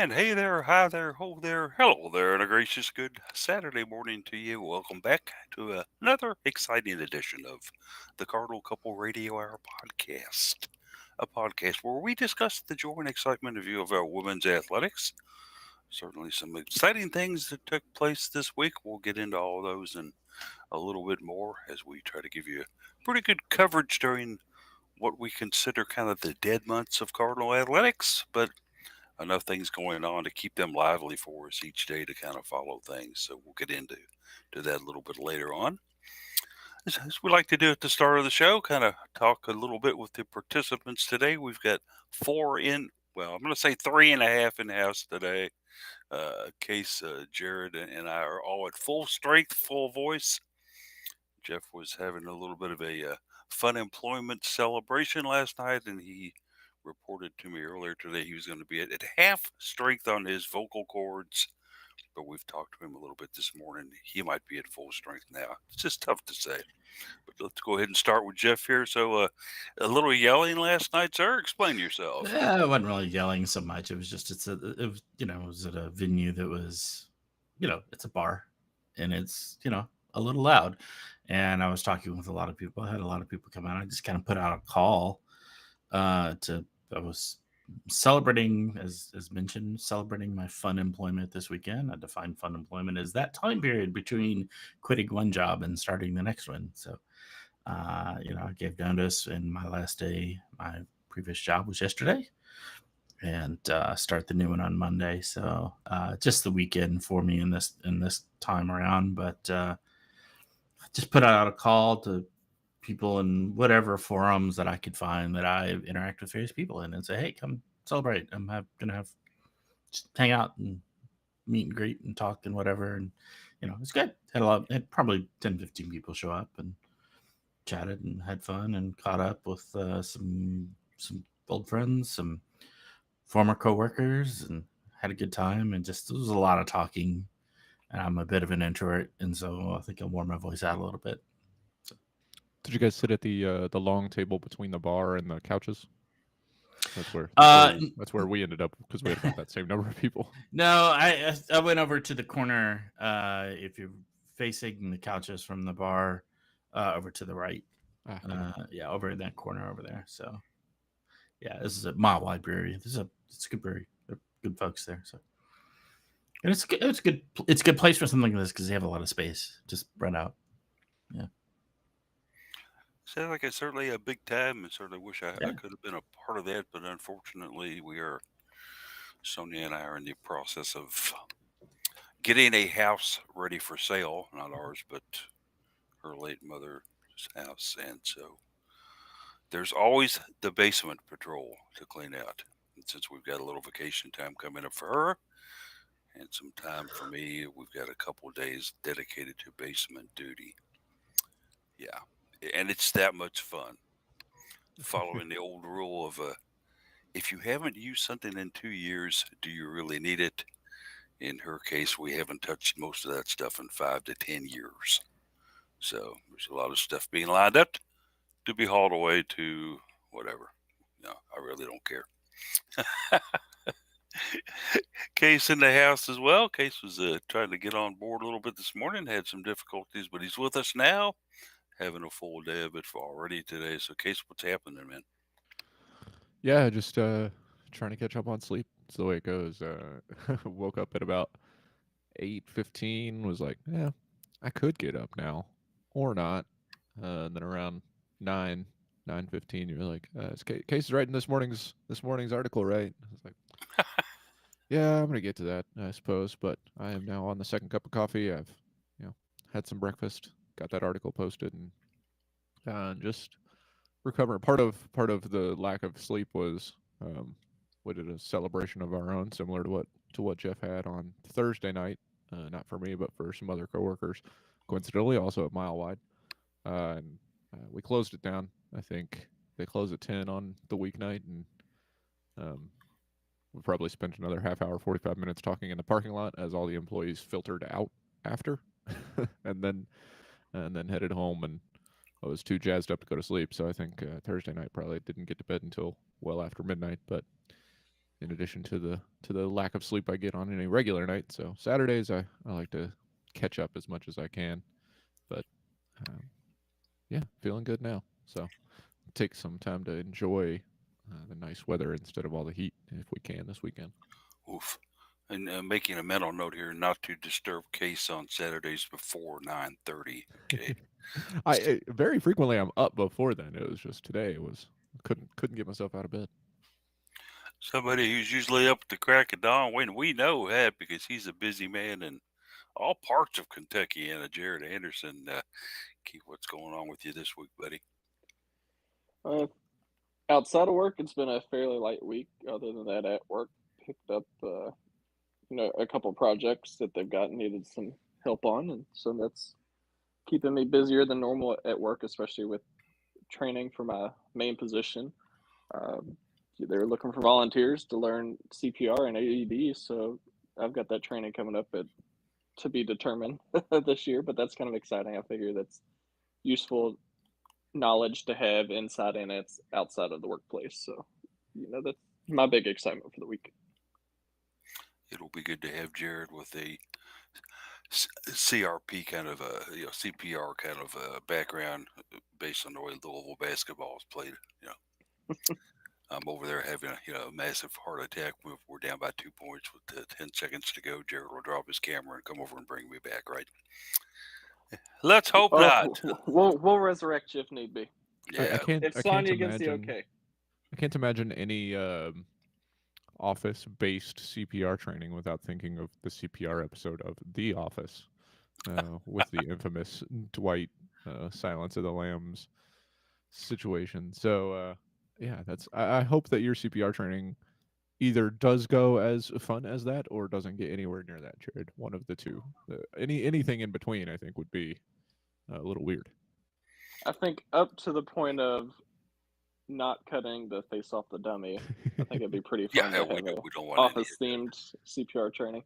And hey there, hi there, ho there, hello there, and a gracious good Saturday morning to you. Welcome back to another exciting edition of the Cardinal Couple Radio Hour podcast. A podcast where we discuss the joy and excitement of view of our women's athletics. Certainly some exciting things that took place this week. We'll get into all those and a little bit more as we try to give you pretty good coverage during what we consider kind of the dead months of Cardinal athletics, but enough things going on to keep them lively for us each day to kind of follow things. So we'll get into to that a little bit later on. As we like to do at the start of the show, kind of talk a little bit with the participants today. We've got I'm going to say three and a half in the house today. Case, Jared, and I are all at full strength, full voice. Jeff was having a little bit of a fun employment celebration last night, and he reported to me earlier today he was going to be at half strength on his vocal cords. But we've talked to him a little bit this morning. He might be at full strength now. It's just tough to say. But let's go ahead and start with Jeff here. So, a little yelling last night, sir. Explain yourself. I wasn't really yelling so much. It was just it was at a venue that was, it's a bar, and it's a little loud. And I was talking with a lot of people. I had a lot of people come out. I just kind of put out a call. I was celebrating, as mentioned, celebrating my fun employment this weekend. I define fun employment as that time period between quitting one job and starting the next one. So, I gave notice, and my last day, my previous job was yesterday, and start the new one on Monday. So just the weekend for me in this time around. But just put out a call to people in whatever forums that I could find that I interact with various people in, and say, hey, come celebrate. I'm gonna have just hang out and meet and greet and talk and whatever. And it's good. Had probably 10, 15 people show up and chatted and had fun and caught up with some old friends, some former coworkers, and had a good time. And just, there was a lot of talking. And I'm a bit of an introvert, and so I think I wore my voice out a little bit. So, Did you guys sit at the long table between the bar and the couches? uh, That's where we ended up because we had about that same number of people. no, I went over to the corner. If you're facing the couches from the bar, over to the right. Yeah, over in that corner over there. So, yeah, this is a mile wide brewery. It's a good brewery. They're good folks there. So, and it's good. It's a good place for something like this because they have a lot of space just spread out. Yeah. Sounds like it's certainly a big time, and certainly wish I Yeah. could have been a part of that. But unfortunately, Sonia and I are in the process of getting a house ready for sale. Not ours, but her late mother's house. And so there's always the basement patrol to clean out. And since we've got a little vacation time coming up for her and some time for me, we've got a couple of days dedicated to basement duty. Yeah. And it's that much fun. Following the old rule of if you haven't used something in 2 years, do you really need it? In her case, we haven't touched most of that stuff in 5 to 10 years. So there's a lot of stuff being lined up to be hauled away to whatever. No, I really don't care. Case in the house as well. Case was trying to get on board a little bit this morning, had some difficulties, but he's with us now, having a full day of it already today. So, Case, what's happening, man? Yeah, just trying to catch up on sleep. It's the way it goes. Woke up at about 8:15. Was like, yeah, I could get up now or not. And then around 9:15, you're like, Case is writing this morning's article, right? I was like, yeah, I'm gonna get to that, I suppose. But I am now on the second cup of coffee. I've had some breakfast, got that article posted, and just recovering. Part of the lack of sleep was we did a celebration of our own, similar to what Jeff had on Thursday night. Not for me, but for some other coworkers. Coincidentally, also at Mile Wide, and we closed it down. I think they close at 10 on the weeknight, and we probably spent another half hour, 45 minutes talking in the parking lot as all the employees filtered out after, and then headed home. And I was too jazzed up to go to sleep, so I think Thursday night probably didn't get to bed until well after midnight. But in addition to the lack of sleep I get on any regular night. So Saturdays I like to catch up as much as I can. But um, yeah, feeling good now. So take some time to enjoy the nice weather instead of all the heat if we can this weekend. Oof. And making a mental note here not to disturb Case on Saturdays before 9:30. Okay. I very frequently I'm up before then. It was just today couldn't get myself out of bed. Somebody who's usually up at the crack of dawn, when we know that because he's a busy man in all parts of Kentucky. And Jared Anderson, keep what's going on with you this week, buddy? Outside of work, it's been a fairly light week. Other than that, at work, picked up a couple projects that they've got needed some help on, and so that's keeping me busier than normal at work, especially with training for my main position. They're looking for volunteers to learn CPR and AED, so I've got that training coming up to be determined this year, but that's kind of exciting. I figure that's useful knowledge to have inside and it's outside of the workplace. So, that's my big excitement for the week. It'll be good to have Jared with a CRP kind of a CPR kind of a background based on the way Louisville basketball is played. I'm over there having a massive heart attack. We're down by 2 points with 10 seconds to go. Jared will drop his camera and come over and bring me back. Right? Let's hope not. We'll resurrect you if need be. Yeah, It's Sonya against the OK. I can't imagine any office-based CPR training without thinking of the CPR episode of The Office with the infamous Dwight Silence of the Lambs situation. So yeah, I hope that your CPR training either does go as fun as that or doesn't get anywhere near that, Jared. One of the two. Anything in between, I think, would be a little weird. I think up to the point of not cutting the face off the dummy, I think it'd be pretty fun to have we don't want office-themed CPR training.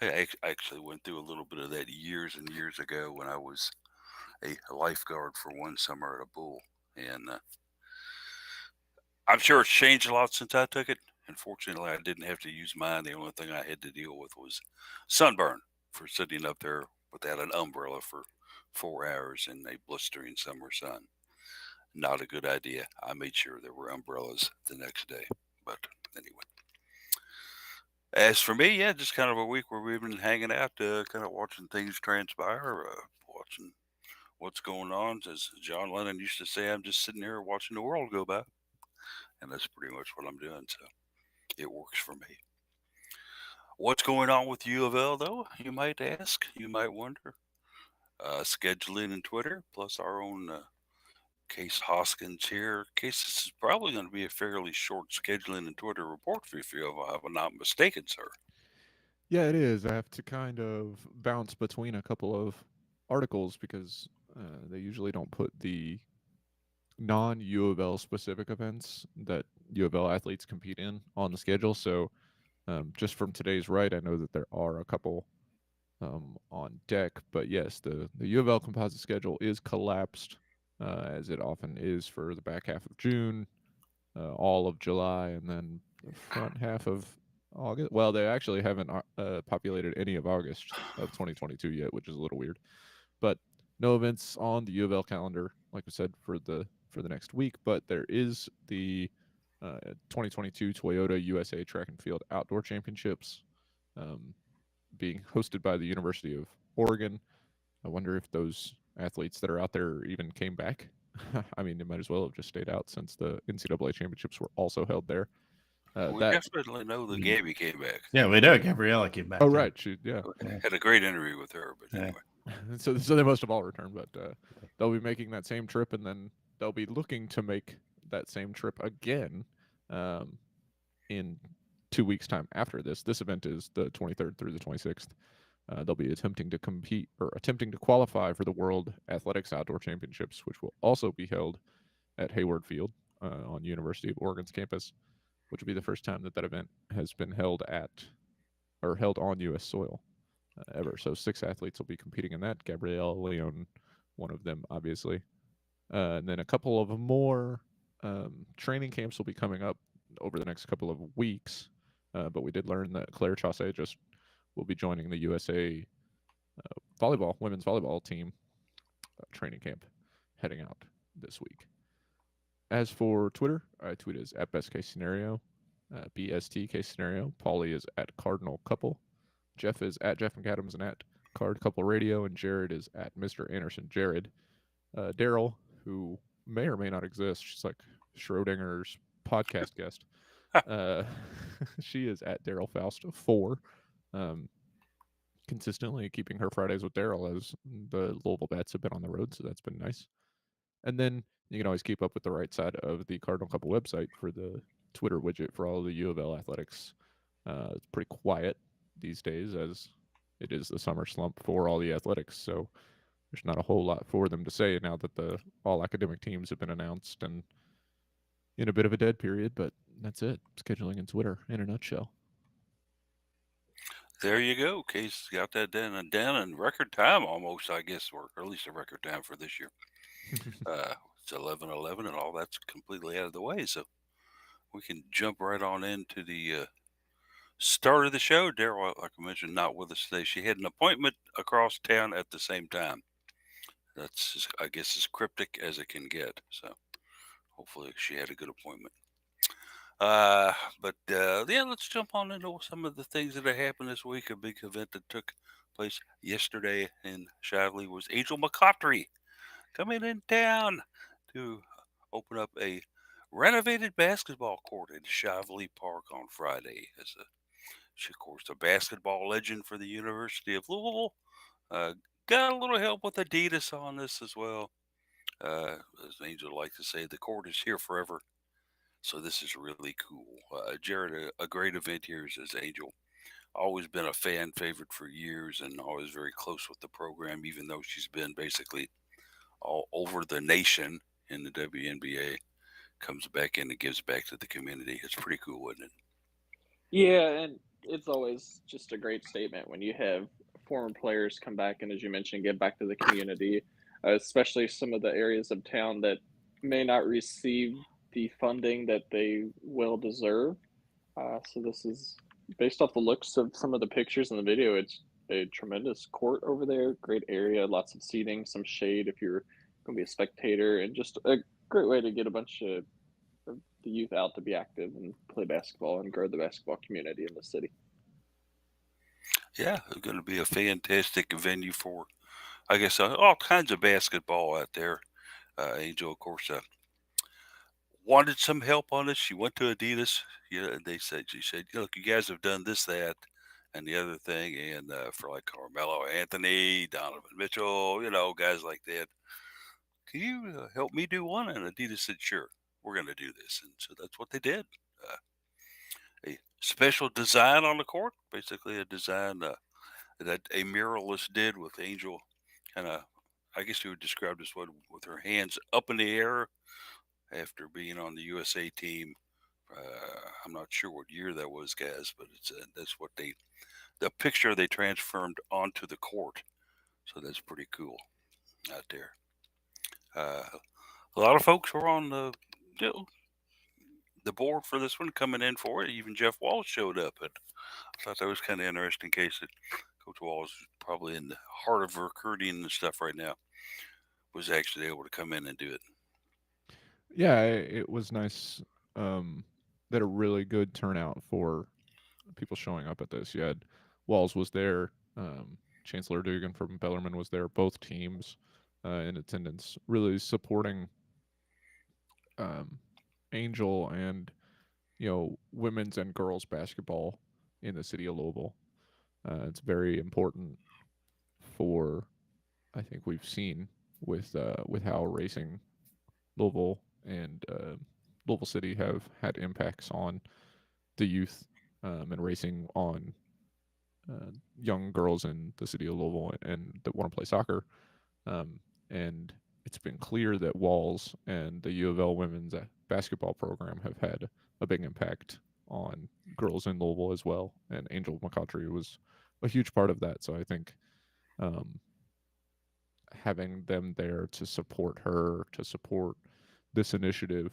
I actually went through a little bit of that years and years ago when I was a lifeguard for one summer at a pool, and I'm sure it's changed a lot since I took it. Unfortunately, I didn't have to use mine. The only thing I had to deal with was sunburn for sitting up there without an umbrella for 4 hours in a blistering summer sun. Not a good idea. I made sure there were umbrellas the next day. But anyway. As for me, yeah, just kind of a week where we've been hanging out, kind of watching things transpire, watching what's going on. As John Lennon used to say, I'm just sitting here watching the world go by. And that's pretty much what I'm doing. So it works for me. What's going on with UofL, though? You might ask. You might wonder. Scheduling and Twitter, plus our own Case Hoskins here. Case, this is probably going to be a fairly short scheduling and Twitter report for you, if I'm not mistaken, sir. Yeah, it is. I have to kind of bounce between a couple of articles because they usually don't put the non-U of L specific events that U of L athletes compete in on the schedule. So just from today's write, I know that there are a couple on deck. But yes, the U of L composite schedule is collapsed, as it often is for the back half of June, all of July, and then the front half of August. Well, they actually haven't populated any of August of 2022 yet, which is a little weird. But no events on the U of L calendar, like I said, for the next week. But there is the 2022 Toyota USA Track and Field Outdoor Championships being hosted by the University of Oregon. I wonder if those athletes that are out there even came back. I mean, they might as well have just stayed out since the NCAA championships were also held there. We definitely know that Gabby came back. Yeah, we know Gabriella came back. Oh, right. She had a great interview with her, but anyway. So they must have all returned, but they'll be making that same trip, and then they'll be looking to make that same trip again in 2 weeks' time after this. This event is the 23rd through the 26th. They'll be attempting to qualify for the World Athletics Outdoor Championships, which will also be held at Hayward Field on University of Oregon's campus, which will be the first time that event has been held on U.S. soil ever. So 6 athletes will be competing in that. Gabrielle Leon, one of them, obviously. And then a couple of more training camps will be coming up over the next couple of weeks. But we did learn that Claire Chaussee just will be joining the USA women's volleyball team training camp heading out this week. As for Twitter, I tweet is at best case scenario, BST case scenario. Paulie is at Cardinal Couple. Jeff is at Jeff McAdams and at Card Couple Radio, and Jared is at Mr. Anderson Jared. Daryl, who may or may not exist, she's like Schrodinger's podcast guest. She is at Daryl Faust 4. Consistently keeping her Fridays with Daryl as the Louisville Bats have been on the road, so that's been nice. And then you can always keep up with the right side of the Cardinal Couple website for the Twitter widget for all of the UofL athletics. It's pretty quiet these days as it is the summer slump for all the athletics, so there's not a whole lot for them to say now that the all academic teams have been announced and in a bit of a dead period, but that's it. Scheduling in Twitter in a nutshell. There you go. Case got that down in record time almost, I guess, or at least a record time for this year. It's 11:11, and all that's completely out of the way, so we can jump right on into the start of the show. Daryl, like I mentioned, not with us today. She had an appointment across town at the same time. That's, I guess, as cryptic as it can get. So hopefully she had a good appointment. Yeah, let's jump on into some of the things that have happened this week. A big event that took place yesterday in Shively was Angel McCaughtry coming in town to open up a renovated basketball court in Shively Park on Friday. She, of course, a basketball legend for the University of Louisville. Got a little help with Adidas on this as well. As Angel likes to say, the court is here forever. So this is really cool. Jared, a great event here, says Angel. Always been a fan favorite for years and always very close with the program, even though she's been basically all over the nation in the WNBA. Comes back in and gives back to the community. It's pretty cool, isn't it? Yeah, and it's always just a great statement when you have former players come back and, as you mentioned, give back to the community, especially some of the areas of town that may not receive the funding that they well deserve. So this is based off the looks of some of the pictures in the video. It's a tremendous court over there, great area, lots of seating, some shade if you're going to be a spectator, and just a great way to get a bunch of the youth out to be active and play basketball and grow the basketball community in the city. Yeah, it's going to be a fantastic venue for, I guess, all kinds of basketball out there. Angel, of course, wanted some help on it. She went to Adidas. Yeah, she said, look, you guys have done this, that, and the other thing, and for like Carmelo Anthony, Donovan Mitchell, guys like that. Can you help me do one? And Adidas said, sure, we're going to do this, and so that's what they did. A special design on the court, basically a design that a muralist did with Angel, kind of, I guess you would describe this one with her hands up in the air after being on the USA team. I'm not sure what year that was, guys, but that's what the picture they transformed onto the court. So that's pretty cool out there. A lot of folks were on the board for this one, coming in for it. Even Jeff Walsh showed up, and I thought that was kind of interesting. Case that Coach Walsh is probably in the heart of recruiting and stuff right now, was actually able to come in and do it. Yeah, it was nice. That a really good turnout for people showing up at this. You had Walls was there, Chancellor Dugan from Bellarmine was there. Both teams in attendance, really supporting Angel and women's and girls basketball in the city of Louisville. It's very important for, I think we've seen with how racing Louisville and Louisville City have had impacts on the youth and racing on young girls in the city of Louisville and that want to play soccer. And it's been clear that Walls and the UofL women's basketball program have had a big impact on girls in Louisville as well. And Angel McCaughtry was a huge part of that. So I think having them there to support her, to support this initiative,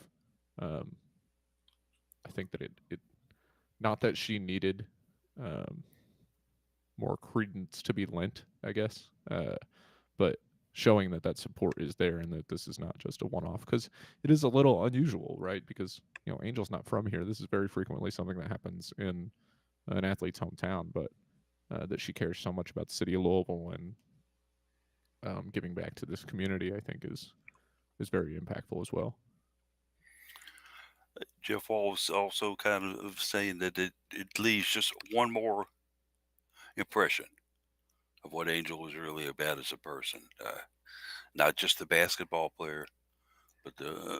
I think that it not that she needed more credence to be lent, I guess, but showing that that support is there and that this is not just a one-off, because it is a little unusual, right? Because Angel's not from here. This is very frequently something that happens in an athlete's hometown, but that she cares so much about the city of Louisville and giving back to this community, I think is very impactful as well. Jeff Wall was also kind of saying that it leaves just one more impression of what Angel was really about as a person. Not just the basketball player, but the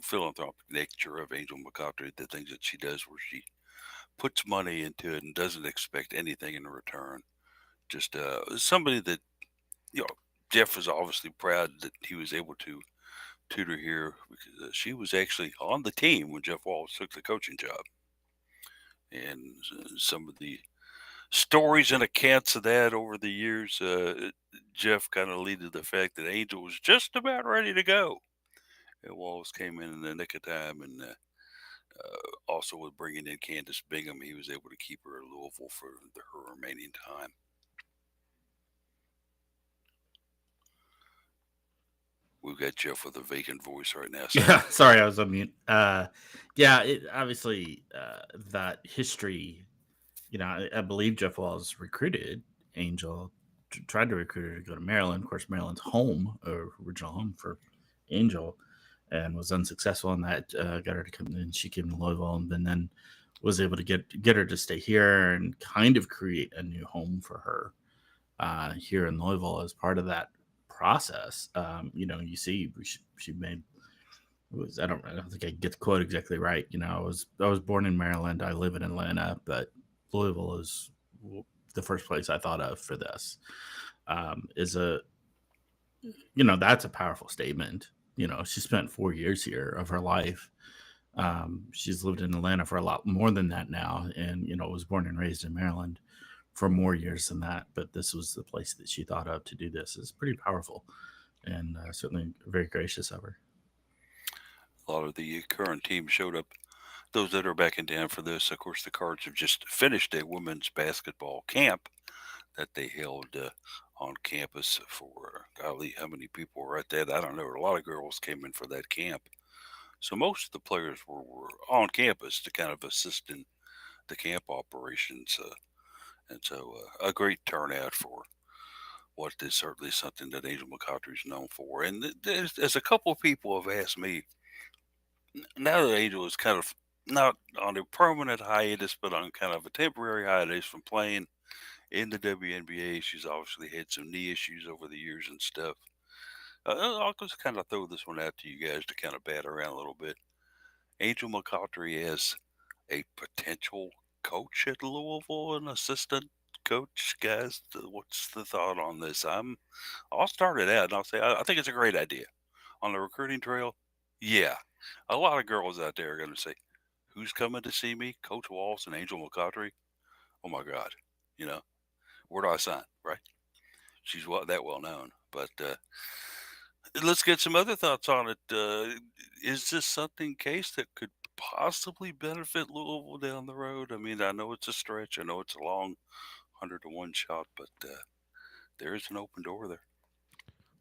philanthropic nature of Angel McCautry, the things that she does where she puts money into it and doesn't expect anything in return. Just somebody that, Jeff was obviously proud that he was able to tutor here because she was actually on the team when Jeff Walls took the coaching job. And some of the stories and accounts of that over the years, Jeff kind of alluded to the fact that Angel was just about ready to go. And Walls came in the nick of time, and also with bringing in Candace Bingham, he was able to keep her at Louisville for her remaining time. We've got Jeff with a vacant voice right now. Yeah, sorry, I was on mute. Obviously, that history, I believe Jeff Walls recruited Angel, tried to recruit her to go to Maryland. Of course, Maryland's home, original home for Angel, and was unsuccessful in that. Got her to come in. She came to Louisville, and then was able to get her to stay here and kind of create a new home for her here in Louisville as part of that process. You see she made I don't think I get the quote exactly right. I was born in Maryland. I live in Atlanta, but Louisville is the first place I thought of for this. Is that's a powerful statement. She spent 4 years here of her life. She's lived in Atlanta for a lot more than that now, and was born and raised in Maryland for more years than that. But this was the place that she thought of to do this. It's pretty powerful, and certainly very gracious of her. A lot of the current teams showed up. Those that are backing down for this, of course, the Cards have just finished a women's basketball camp that they held on campus for, golly, how many people were at that? I don't know. A lot of girls came in for that camp. So most of the players were on campus to kind of assist in the camp operations. And so a great turnout for what is certainly something that Angel McCautry is known for. And there's a couple of people have asked me, now that Angel is kind of not on a permanent hiatus, but on kind of a temporary hiatus from playing in the WNBA. She's obviously had some knee issues over the years and stuff. I'll just kind of throw this one out to you guys to kind of bat around a little bit. Angel McCautry as a potential coach at Louisville, an assistant coach, guys. What's the thought on this? I'll start it out and I'll say I think it's a great idea. On the recruiting trail, yeah, a lot of girls out there are going to say, "Who's coming to see me? Coach Walls and Angel McCautry? Oh my God, where do I sign?" Right? She's that well known, but let's get some other thoughts on it. Is this something, Case, that could possibly benefit Louisville down the road? I mean, I know it's a stretch. I know it's a long 100-to-1 shot, but there is an open door there.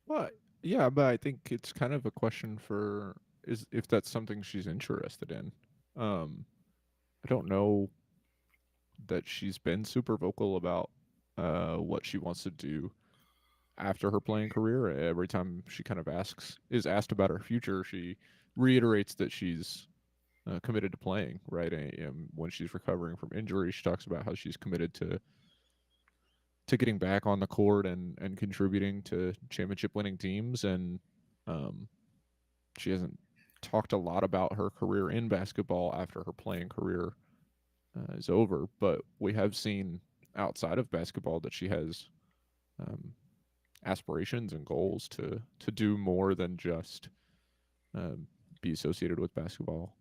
Well, yeah, but I think it's kind of a question for if that's something she's interested in. I don't know that she's been super vocal about what she wants to do after her playing career. Every time she kind of is asked about her future, she reiterates that she's committed to playing, right? And when she's recovering from injury, she talks about how she's committed to getting back on the court and contributing to championship winning teams. And she hasn't talked a lot about her career in basketball after her playing career is over, but we have seen outside of basketball that she has aspirations and goals to do more than just be associated with basketball,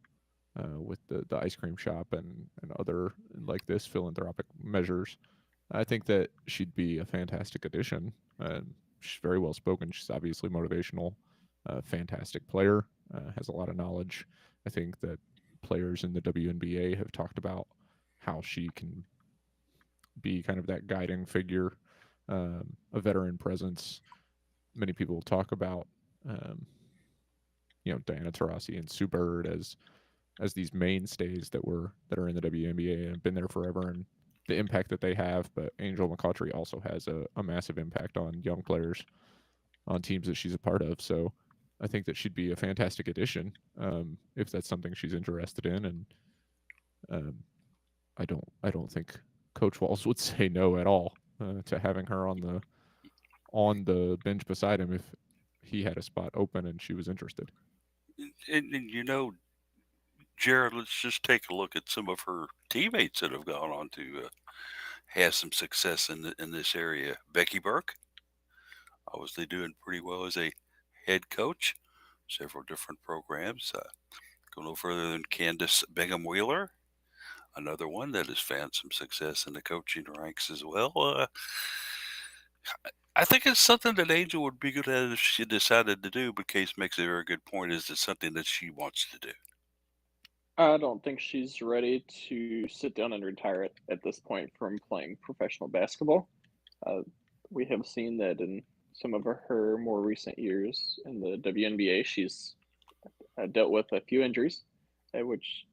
with the ice cream shop and other like this philanthropic measures. I think that she'd be a fantastic addition. She's very well spoken. She's obviously motivational, fantastic player, has a lot of knowledge. I think that players in the WNBA have talked about how she can be kind of that guiding figure, a veteran presence. Many people talk about, um, Diana Taurasi and Sue Bird as these mainstays that are in the WNBA and have been there forever, and the impact that they have. But Angel McCaughtry also has a massive impact on young players on teams that she's a part of. So I think that she'd be a fantastic addition, if that's something she's interested in. And um, I don't think Coach Walls would say no at all to having her on the bench beside him if he had a spot open and she was interested. And Jared, let's just take a look at some of her teammates that have gone on to have some success in this area. Becky Burke, obviously doing pretty well as a head coach, several different programs. Go no further than Candace Bingham Wheeler, another one that has found some success in the coaching ranks as well. I think it's something that Angel would be good at if she decided to do, but Case makes a very good point. Is it something that she wants to do? I don't think she's ready to sit down and retire at this point from playing professional basketball. Uh, we have seen that in some of her more recent years in the WNBA, she's dealt with a few injuries, which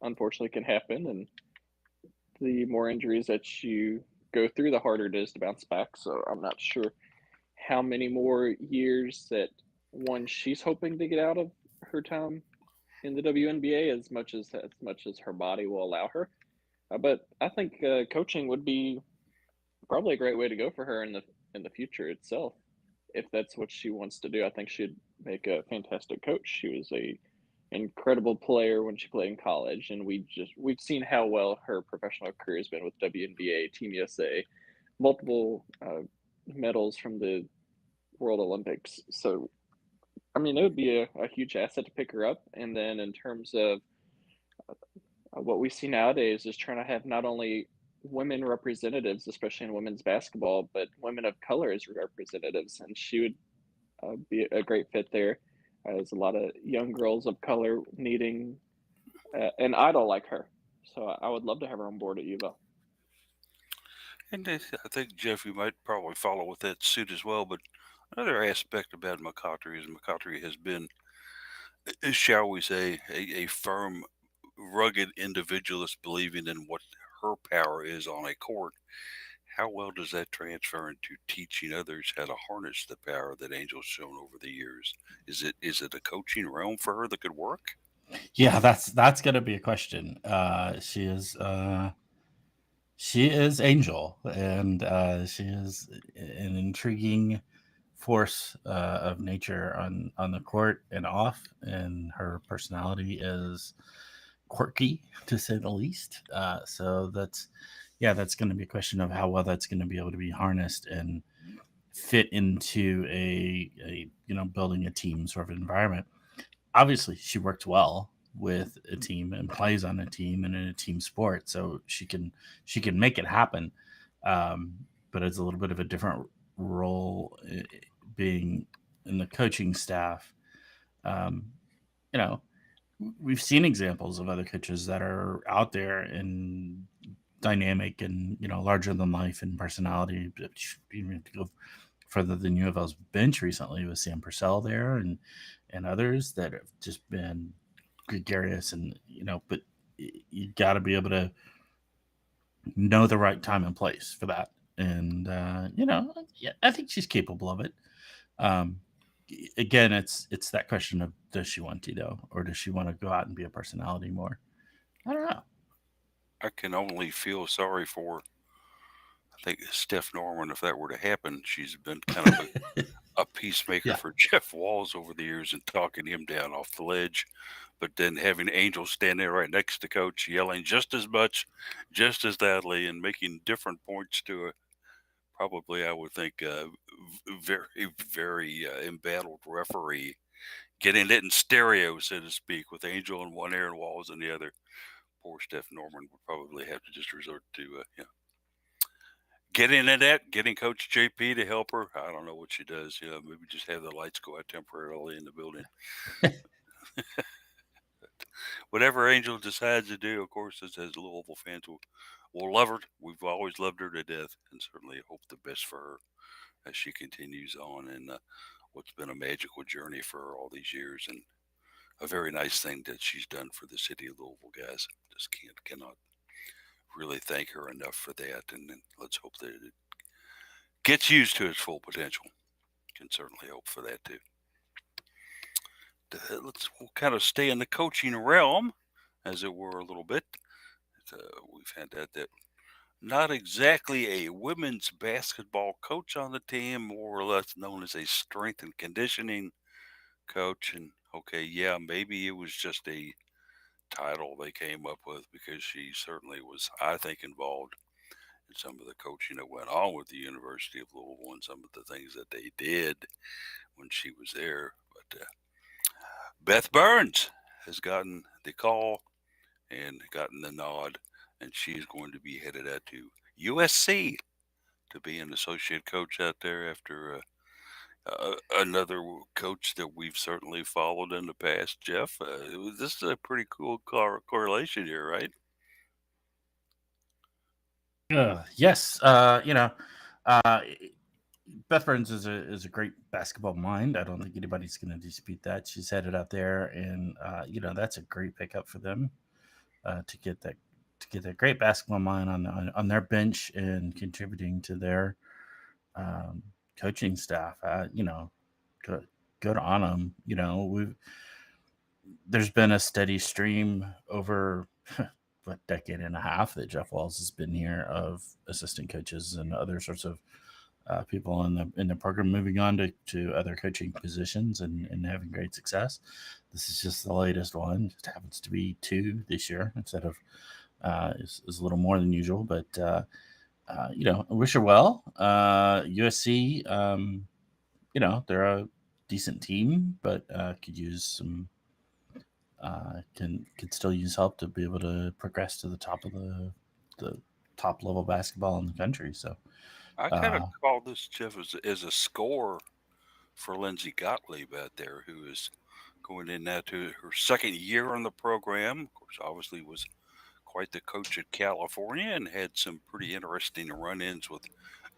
unfortunately can happen. And the more injuries that you go through, the harder it is to bounce back. So I'm not sure how many more years that she's hoping to get out of her time in the WNBA as much as her body will allow her. But I think coaching would be probably a great way to go for her in the future itself, if that's what she wants to do. I think she'd make a fantastic coach. She was a incredible player when she played in college, and we've seen how well her professional career has been with WNBA, Team USA, multiple medals from the World Olympics. So I mean, it would be a huge asset to pick her up. And then in terms of what we see nowadays is trying to have not only women representatives, especially in women's basketball, but women of color as representatives. And she would be a great fit there. There's a lot of young girls of color needing an idol like her. So I would love to have her on board at UofL. And I think Jeff, you might probably follow with that suit as well. But another aspect about McCaughtry is McCaughtry has been, shall we say, a firm, rugged individualist believing in what her power is on a court. How well does that transfer into teaching others how to harness the power that Angel's shown over the years? Is it a coaching realm for her that could work? Yeah, that's gonna be a question. She is Angel, and she is an intriguing force of nature on the court and off, and her personality is quirky to say the least. So that's going to be a question of how well that's going to be able to be harnessed and fit into a building a team sort of environment. Obviously, she worked well with a team and plays on a team and in a team sport, so she can make it happen. But it's a little bit of a different role being in the coaching staff. Um, you know, we've seen examples of other coaches that are out there and dynamic and larger than life in personality. Even have to go further than UofL's bench recently with Sam Purcell there and others that have just been gregarious and but you got to be able to know the right time and place for that. And yeah, I think she's capable of it. Um, Again, it's that question of does she want to though, or does she want to go out and be a personality more? I don't know. I can only feel sorry for, I think, Steph Norman. If that were to happen, she's been kind of a peacemaker Yeah. for Jeff Walls over the years and talking him down off the ledge. But then having Angel stand there right next to Coach, yelling just as much, just as loudly, and making different points to a probably, I would think, very, very embattled referee, getting it in stereo, so to speak, with Angel in one ear and Walls in the other. Poor Steph Norman would probably have to just resort to getting in that, getting Coach JP to help her. I don't know what she does. Maybe just have the lights go out temporarily in the building. whatever Angel decides to do, of course, as Louisville fans will love her. We've always loved her to death, and certainly hope the best for her as she continues on in what's been a magical journey for her all these years, and a very nice thing that she's done for the city of Louisville, guys. Just cannot really thank her enough for that, and let's hope that it gets used to its full potential. Can certainly hope for that too. We'll kind of stay in the coaching realm, as it were, a little bit. We've had that not exactly a women's basketball coach on the team, more or less known as a strength and conditioning coach. And okay, yeah, maybe it was just a title they came up with because she certainly was, I think, involved in some of the coaching that went on with the University of Louisville and some of the things that they did when she was there. But Beth Burns has gotten the call and gotten the nod, and she is going to be headed out to USC to be an associate coach out there after another coach that we've certainly followed in the past, Jeff. This is a pretty cool correlation here, right? Yes. Beth Burns is a great basketball mind. I don't think anybody's going to dispute that. She's headed out there, and that's a great pickup for them to get that great basketball mind on their bench and contributing to their coaching staff. Good on them. There's been a steady stream over a decade and a half that Jeff Walls has been here of assistant coaches and other sorts of people in the program moving on to other coaching positions and having great success. This is just the latest one. It happens to be 2 this year instead of is a little more than usual. But I wish her well. USC, they're a decent team, but could use some. Could still use help to be able to progress to the top of the top level basketball in the country. So I kind of call this, Jeff, as a score for Lindsay Gottlieb out there, who is going in now to her second year on the program. Of course, obviously was quite the coach at California and had some pretty interesting run-ins with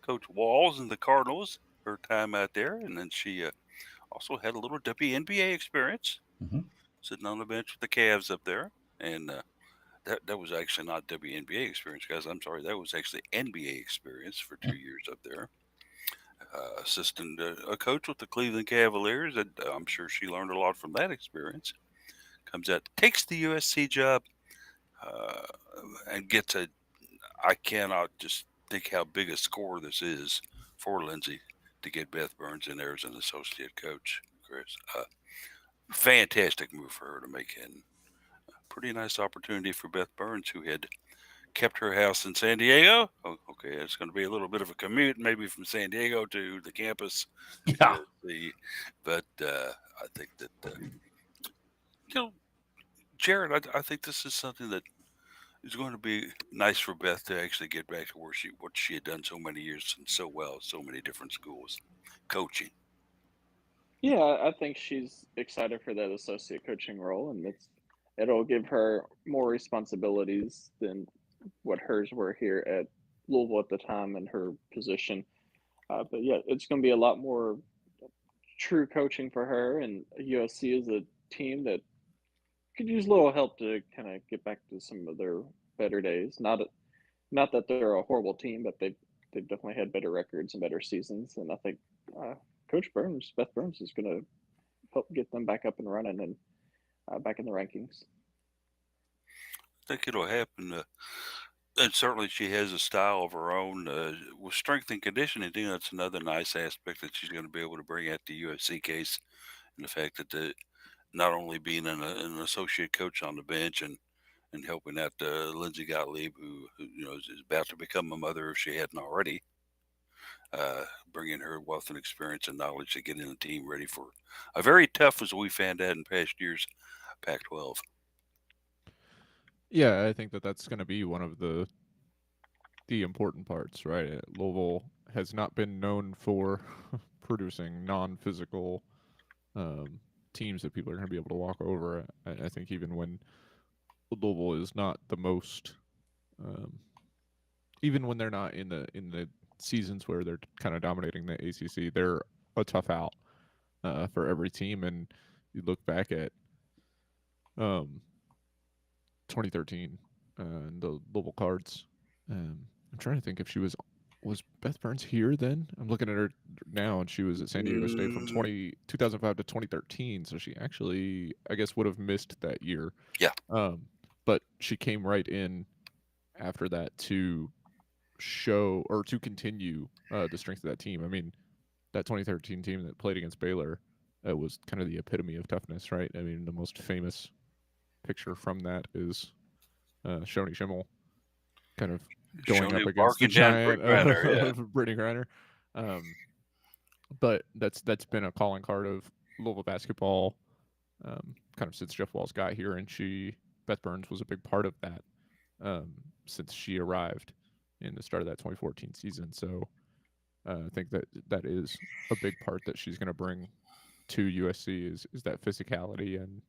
Coach Walls and the Cardinals her time out there. And then she also had a little WNBA experience, sitting on the bench with the Cavs up there. And that was actually not WNBA experience, guys. I'm sorry. That was actually NBA experience for 2 years up there. Assistant a coach with the Cleveland Cavaliers. And I'm sure she learned a lot from that experience. Comes out, takes the USC job, and gets a. I cannot just think how big a score this is for Lindsay to get Beth Burns in there as an associate coach, Chris. Fantastic move for her to make, and a pretty nice opportunity for Beth Burns, who had kept her house in San Diego. Oh, okay, it's going to be a little bit of a commute, maybe from San Diego to the campus. Yeah. But I think that, Jared, I think this is something that is going to be nice for Beth to actually get back to what she had done so many years and so well, so many different schools, coaching. Yeah, I think she's excited for that associate coaching role, and it'll give her more responsibilities than what hers were here at Louisville at the time in her position. But yeah, it's going to be a lot more true coaching for her, and USC is a team that could use a little help to kind of get back to some of their better days. Not that they're a horrible team, but they've definitely had better records and better seasons. And I think Beth Burns, is going to help get them back up and running and back in the rankings. I think it'll happen. And certainly she has a style of her own. With strength and conditioning, that's another nice aspect that she's going to be able to bring at the USC case. And the fact that not only being an associate coach on the bench and helping out Lindsay Gottlieb, who is about to become a mother if she hadn't already, bringing her wealth and experience and knowledge to getting the team ready for a very tough, as we found out in past years, Pac-12. Yeah, I think that's going to be one of the important parts, right? Louisville has not been known for producing non-physical teams that people are going to be able to walk over. I think even when Louisville is not the most, um, even when they're not in the seasons where they're kind of dominating the ACC, they're a tough out for every team. And you look back at um, 2013 and the Louisville Cards. I'm trying to think if she was Beth Burns here then. I'm looking at her now, and she was at San Diego State from Mm, 2005 to 2013. So she actually, I guess, would have missed that year. yeah, But she came right in after that to show or to continue the strength of that team. I mean, that 2013 team that played against Baylor was kind of the epitome of toughness, right? I mean, the most famous picture from that is Shoni Schimmel kind of going up Shoney against the barking down giant Brick Griner. Yeah, of Brittany Griner. Um, but that's been a calling card of Louisville basketball kind of since Jeff Walls got here, and Beth Burns was a big part of that since she arrived in the start of that 2014 season. So I think that is a big part that she's going to bring to USC is that physicality and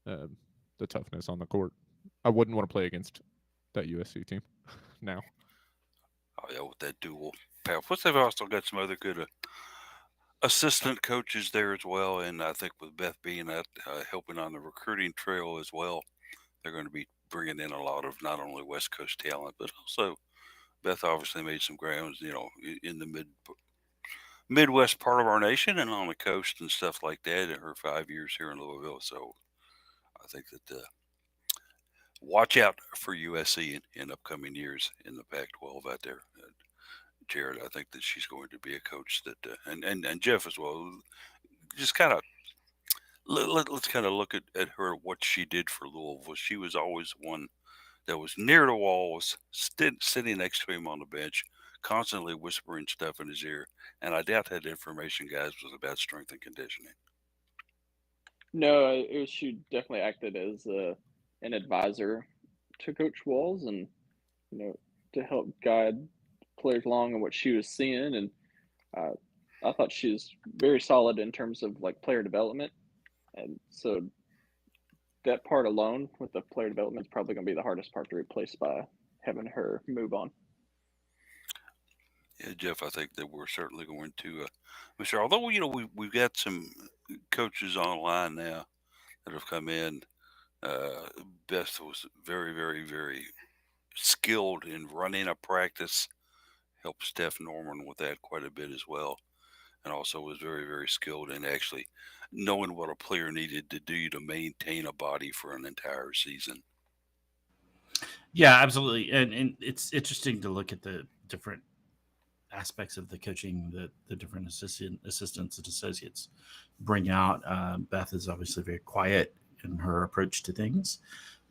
the toughness on the court. I wouldn't want to play against that USC team now. oh yeah, with that dual power. Plus, they've also got some other good assistant coaches there as well, and I think with Beth being out helping on the recruiting trail as well, they're going to be bringing in a lot of not only West Coast talent, but also Beth obviously made some grounds, in the Midwest part of our nation and on the coast and stuff like that in her 5 years here in Louisville. So I think that watch out for USC in upcoming years in the Pac-12 out there. Jared, I think that she's going to be a coach that, and Jeff as well. Just kind of let's kind of look at her what she did for Louisville. She was always one that was near the walls, sitting next to him on the bench, constantly whispering stuff in his ear. And I doubt that information, guys, was about strength and conditioning. No, she definitely acted as an advisor to Coach Walls, and to help guide players along and what she was seeing. And uh, I thought she was very solid in terms of like player development, and so that part alone with the player development is probably going to be the hardest part to replace by having her move on. Yeah, Jeff, I think that we're certainly going to, Mr. Although we've got some coaches online now that have come in. Uh, Beth was very, very, very skilled in running a practice. Helped Steph Norman with that quite a bit as well, and also was very, very skilled in actually knowing what a player needed to do to maintain a body for an entire season. Yeah, absolutely. And it's interesting to look at the different aspects of the coaching that the different assistants and associates bring out. Beth is obviously very quiet in her approach to things.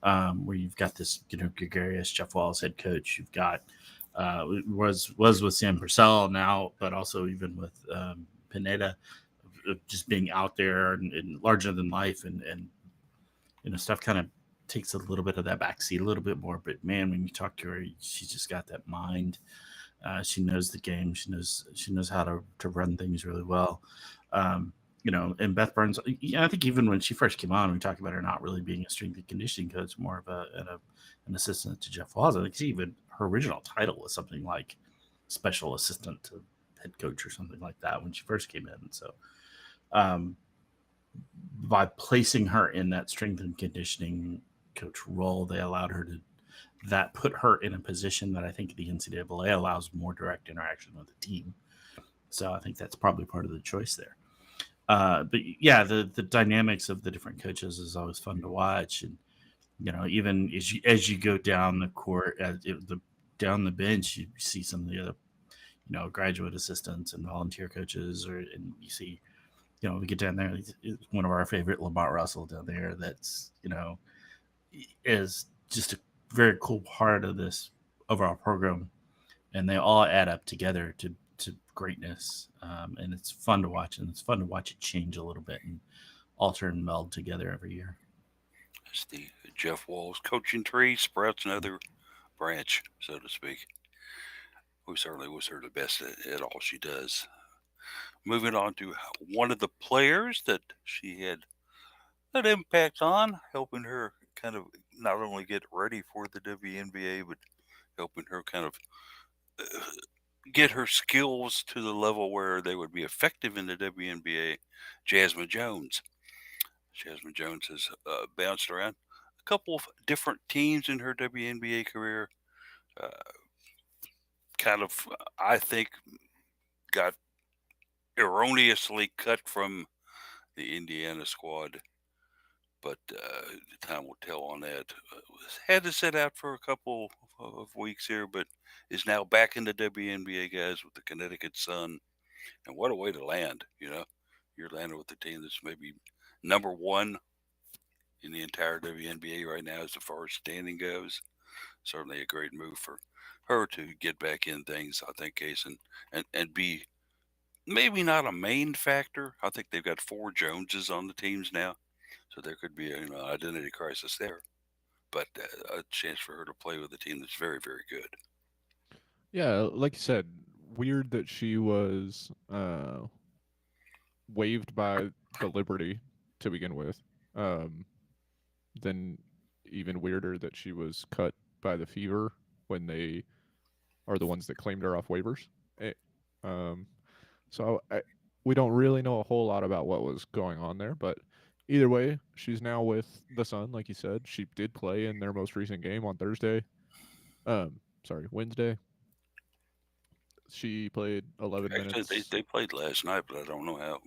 Where you've got this, gregarious Jeff Walls head coach. You've got was with Sam Purcell now, but also even with Pineda, just being out there and larger than life, and stuff kind of takes a little bit of that backseat, a little bit more. But man, when you talk to her, she's just got that mind. She knows the game. She knows how to run things really well. And Beth Burns, I think even when she first came on, we talked about her not really being a strength and conditioning coach, more of an assistant to Jeff Walls. I think even her original title was something like special assistant to head coach or something like that when she first came in. So by placing her in that strength and conditioning coach role, they allowed her to that put her in a position that I think the NCAA allows more direct interaction with the team. So I think that's probably part of the choice there. But yeah, the dynamics of the different coaches is always fun to watch, and even as you go down the court, down the bench, you see some of the other graduate assistants and volunteer coaches, and you see we get down there. It's one of our favorite, Lamont Russell down there. That's is just a very cool part of this overall program, and they all add up together to greatness, and it's fun to watch, and it's fun to watch it change a little bit and alter and meld together every year. As the Jeff Walls coaching tree sprouts another branch, so to speak. We certainly wish her the best at all she does. Moving on to one of the players that she had an impact on, helping her kind of not only get ready for the WNBA, but helping her kind of get her skills to the level where they would be effective in the WNBA. Jasmine Jones. Jasmine Jones has bounced around a couple of different teams in her WNBA career. Uh, kind of, I think, got erroneously cut from the Indiana squad, but time will tell on that. Had to sit out for a couple of weeks here, but is now back in the WNBA, guys, with the Connecticut Sun. And what a way to land, You're landing with the team that's maybe number one in the entire WNBA right now as far as standing goes. Certainly a great move for her to get back in things, I think, Case, and be maybe not a main factor. I think they've got 4 Joneses on the teams now, so there could be an identity crisis there. But a chance for her to play with a team that's very, very good. Yeah, like you said, weird that she was waived by the Liberty to begin with. Then even weirder that she was cut by the Fever when they are the ones that claimed her off waivers. So we don't really know a whole lot about what was going on there, but either way, she's now with the Sun, like you said. She did play in their most recent game on Wednesday. She played 11 Actually, minutes. they played last night, but I don't know how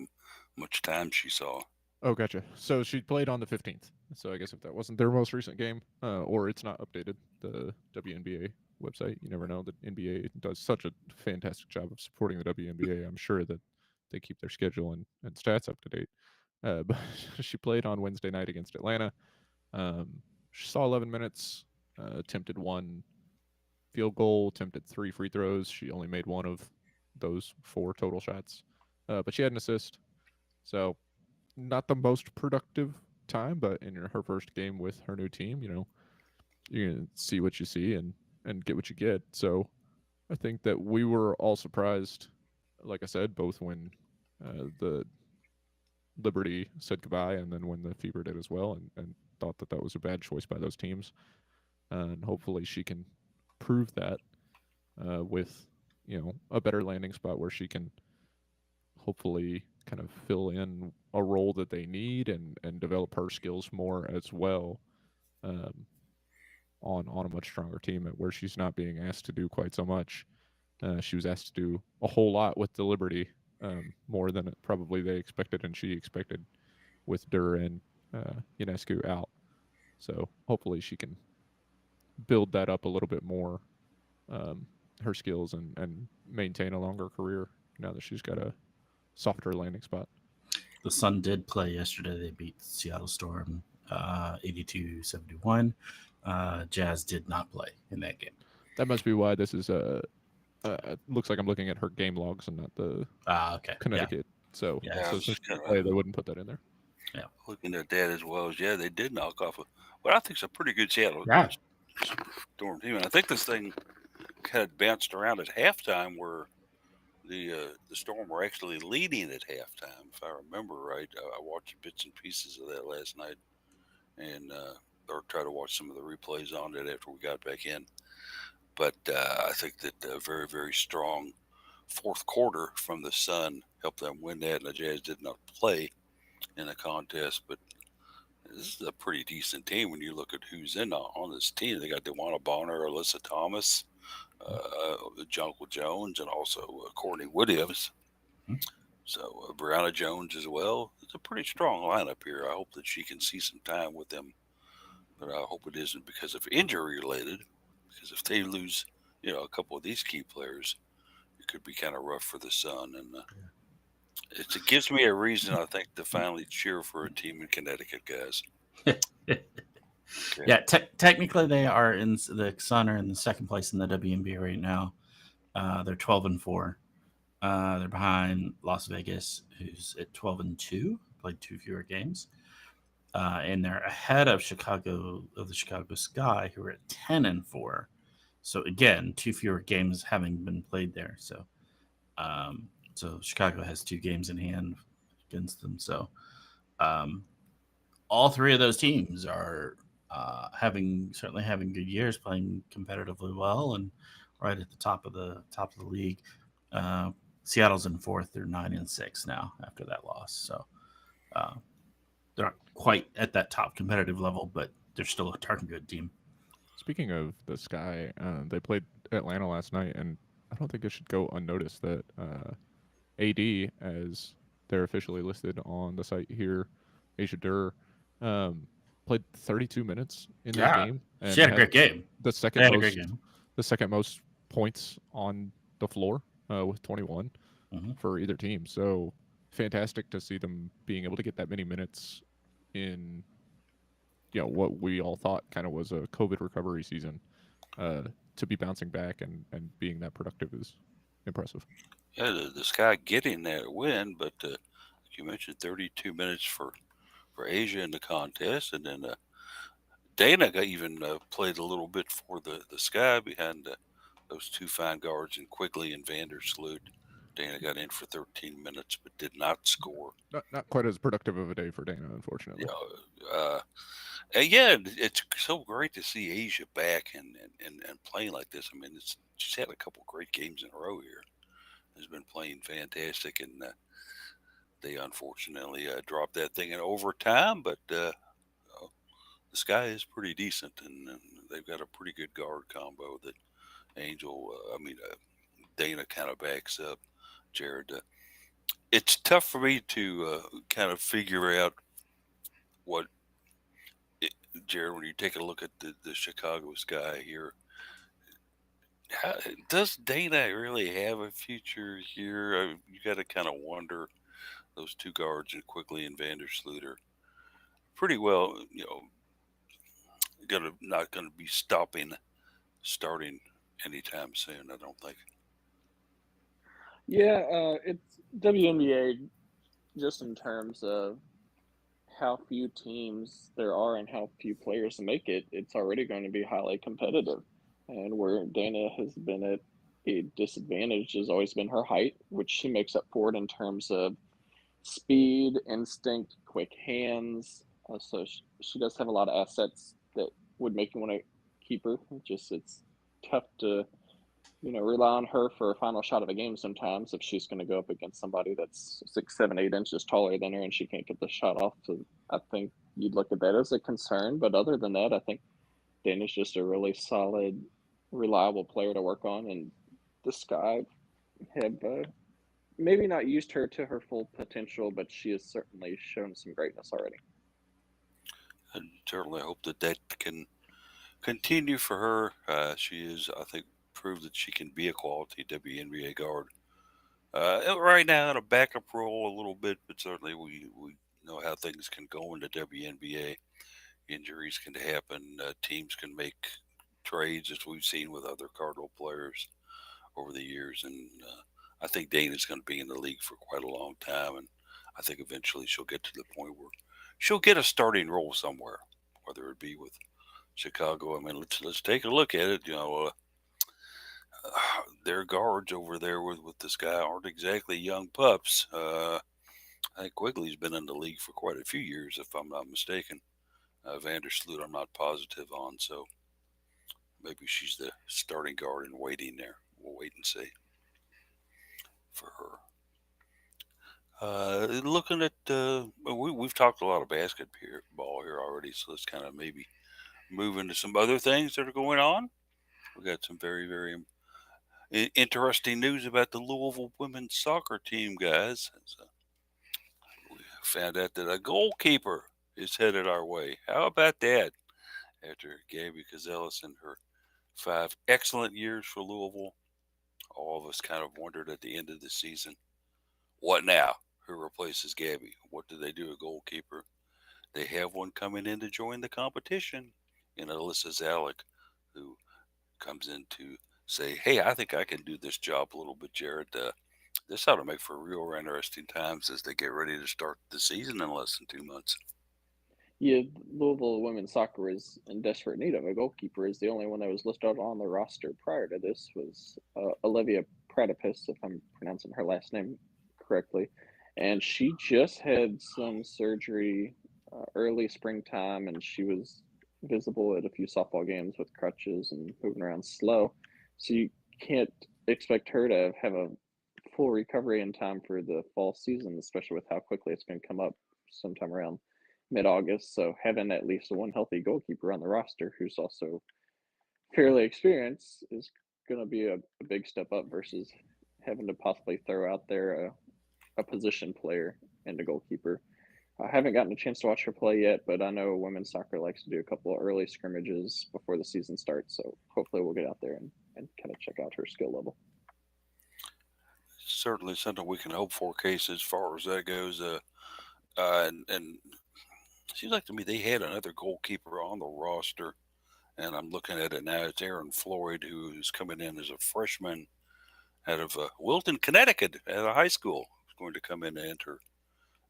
much time she saw. Oh, gotcha. So she played on the 15th. So I guess if that wasn't their most recent game, or it's not updated, the WNBA website, you never know. The NBA does such a fantastic job of supporting the WNBA. I'm sure that they keep their schedule and stats up to date. But she played on Wednesday night against Atlanta. She saw 11 minutes, attempted 1 field goal, attempted 3 free throws. She only made 1 of those 4 total shots, but she had an assist. So not the most productive time, but in her first game with her new team, you're gonna see what you see and get what you get. So I think that we were all surprised, like I said, both when the Liberty said goodbye and then when the Fever did as well, and thought that was a bad choice by those teams. And hopefully she can prove that with a better landing spot where she can hopefully kind of fill in a role that they need and develop her skills more as well, on a much stronger team where she's not being asked to do quite so much. She was asked to do a whole lot with the Liberty, more than probably they expected and she expected, with Durr and Ionescu out. So hopefully she can build that up a little bit more, her skills, and maintain a longer career now that she's got a softer landing spot. The Sun did play yesterday. They beat Seattle Storm 82-71. Jazz did not play in that game. That must be why this is looks like I'm looking at her game logs and not the Okay. Connecticut. Yeah. So, Yeah, so since they wouldn't put that in there. Yeah. Looking at that as well as they did knock off what I think is a pretty good Seattle Storm team. And I think this thing kind of bounced around at halftime where the Storm were actually leading at halftime, if I remember right. I watched bits and pieces of that last night, and or tried to watch some of the replays on it after we got back in. But I think that a very, very strong fourth quarter from the Sun helped them win that, and the Jazz did not play in the contest. But this is a pretty decent team when you look at who's in on this team. They got DeWanna Bonner, Alyssa Thomas, Jonquil Jones, and also Courtney Williams. Mm-hmm. So Brianna Jones as well. It's a pretty strong lineup here. I hope that she can see some time with them, but I hope it isn't because of injury related. Because if they lose, a couple of these key players, it could be kind of rough for the Sun. And it gives me a reason, I think, to finally cheer for a team in Connecticut, guys. Okay. Yeah, technically they are the Sun are in the second place in the WNBA right now. They're 12-4. They're behind Las Vegas, who's at 12-2, played 2 fewer games, and they're ahead of the Chicago Sky, who are at 10-4. So again, 2 fewer games having been played there. So, so Chicago has 2 games in hand against them. So, all 3 of those teams are certainly having good years, playing competitively well, and right at the top of the league. Uh, Seattle's in fourth; they're 9-6 now after that loss. So uh, they're not quite at that top competitive level, but they're still a darn good team. Speaking of the Sky, they played Atlanta last night, and I don't think it should go unnoticed that AD, as they're officially listed on the site here, Asia Dur, played 32 minutes in this Yeah, game she and had a had great game. the They second had a great most game. points on the floor with 21 Mm-hmm. for either team. So fantastic to see them being able to get that many minutes in what we all thought kind of was a COVID recovery season. To be bouncing back and being that productive is impressive. Yeah, the Sky getting that win, but like you mentioned, 32 minutes for Asia in the contest, and then Dana even played a little bit for the Sky behind those two fine guards in Quigley and Vandersloot. Dana got in for 13 minutes but did not score. Not quite as productive of a day for Dana, unfortunately. And yeah, it's so great to see Asia back and playing like this. I mean, she's had a couple great games in a row here. Has been playing fantastic, and they unfortunately dropped that thing in overtime. But the Sky is pretty decent, and they've got a pretty good guard combo that Dana kind of backs up. Jared, it's tough for me to kind of figure out what Jared, when you take a look at the Chicago Sky here, does Dana really have a future here? You got to kind of wonder. Those two guards, and Quigley and Vandersloot, are pretty well, not gonna be starting anytime soon. I don't think. Yeah, it's WNBA just in terms of how few teams there are and how few players make it. It's already going to be highly competitive, and where Dana has been at a disadvantage has always been her height, which she makes up for it in terms of speed, instinct, quick hands. So she does have a lot of assets that would make you want to keep her. It's tough to rely on her for a final shot of a game sometimes if she's going to go up against somebody that's 6, 7, 8 inches taller than her and she can't get the shot off. So I think you'd look at that as a concern. But other than that, I think Dana's just a really solid, reliable player to work on, and the Sky have maybe not used her to her full potential, but she has certainly shown some greatness already. I certainly hope that can continue for her. She is, I think, proved that she can be a quality WNBA guard. Right now in a backup role a little bit, but certainly we know how things can go in the WNBA. Injuries can happen. Teams can make trades, as we've seen with other Cardinal players over the years. And I think Dana's going to be in the league for quite a long time. And I think eventually she'll get to the point where she'll get a starting role somewhere, whether it be with Chicago. I mean, let's take a look at it. Their guards over there with this guy aren't exactly young pups. I think Quigley's been in the league for quite a few years, if I'm not mistaken. Vandersloot, I'm not positive on, so maybe she's the starting guard and waiting there. We'll wait and see for her. Looking at, we've talked a lot of basketball here already, so let's kind of maybe move into some other things that are going on. We got some very, very interesting news about the Louisville women's soccer team, guys. We found out that a goalkeeper is headed our way. How about that? After Gabby Cazellas and her 5 excellent years for Louisville, all of us kind of wondered at the end of the season, what now? Who replaces Gabby? What do they do? A goalkeeper? They have one coming in to join the competition in Alyssa Zalek, who comes in to say, hey, I think I can do this job a little bit, Jared. This ought to make for real interesting times as they get ready to start the season in less than 2 months. Yeah, Louisville women's soccer is in desperate need of a goalkeeper. Is the only one that was listed on the roster prior to this was Olivia Pratipus, if I'm pronouncing her last name correctly. And she just had some surgery early springtime, and she was visible at a few softball games with crutches and moving around slow. So you can't expect her to have a full recovery in time for the fall season, especially with how quickly it's going to come up sometime around mid-August. So having at least one healthy goalkeeper on the roster who's also fairly experienced is going to be a big step up versus having to possibly throw out there a position player and a goalkeeper. I haven't gotten a chance to watch her play yet, but I know women's soccer likes to do a couple of early scrimmages before the season starts. So hopefully we'll get out there and kind of check out her skill level. Certainly something we can hope for, Case, as far as that goes. And it seems like to me they had another goalkeeper on the roster, and I'm looking at it now. It's Aaron Floyd, who's coming in as a freshman out of Wilton, Connecticut, at a high school. He's going to come in and enter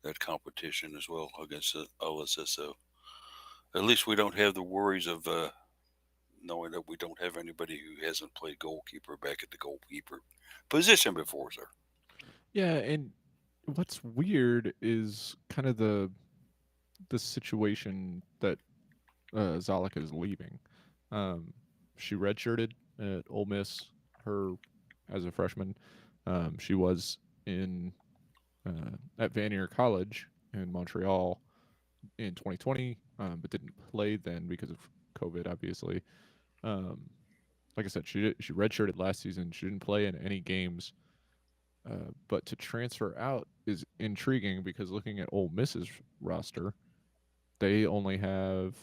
that competition as well against Alyssa. So at least we don't have the worries of knowing that we don't have anybody who hasn't played goalkeeper back at the goalkeeper position before, sir. Yeah, and what's weird is kind of the situation that Zalika is leaving. She redshirted at Ole Miss as a freshman. She was at Vanier College in Montreal in 2020, but didn't play then because of COVID, obviously. Like I said, she redshirted last season. She didn't play in any games. But to transfer out is intriguing because looking at Ole Miss's roster, they only have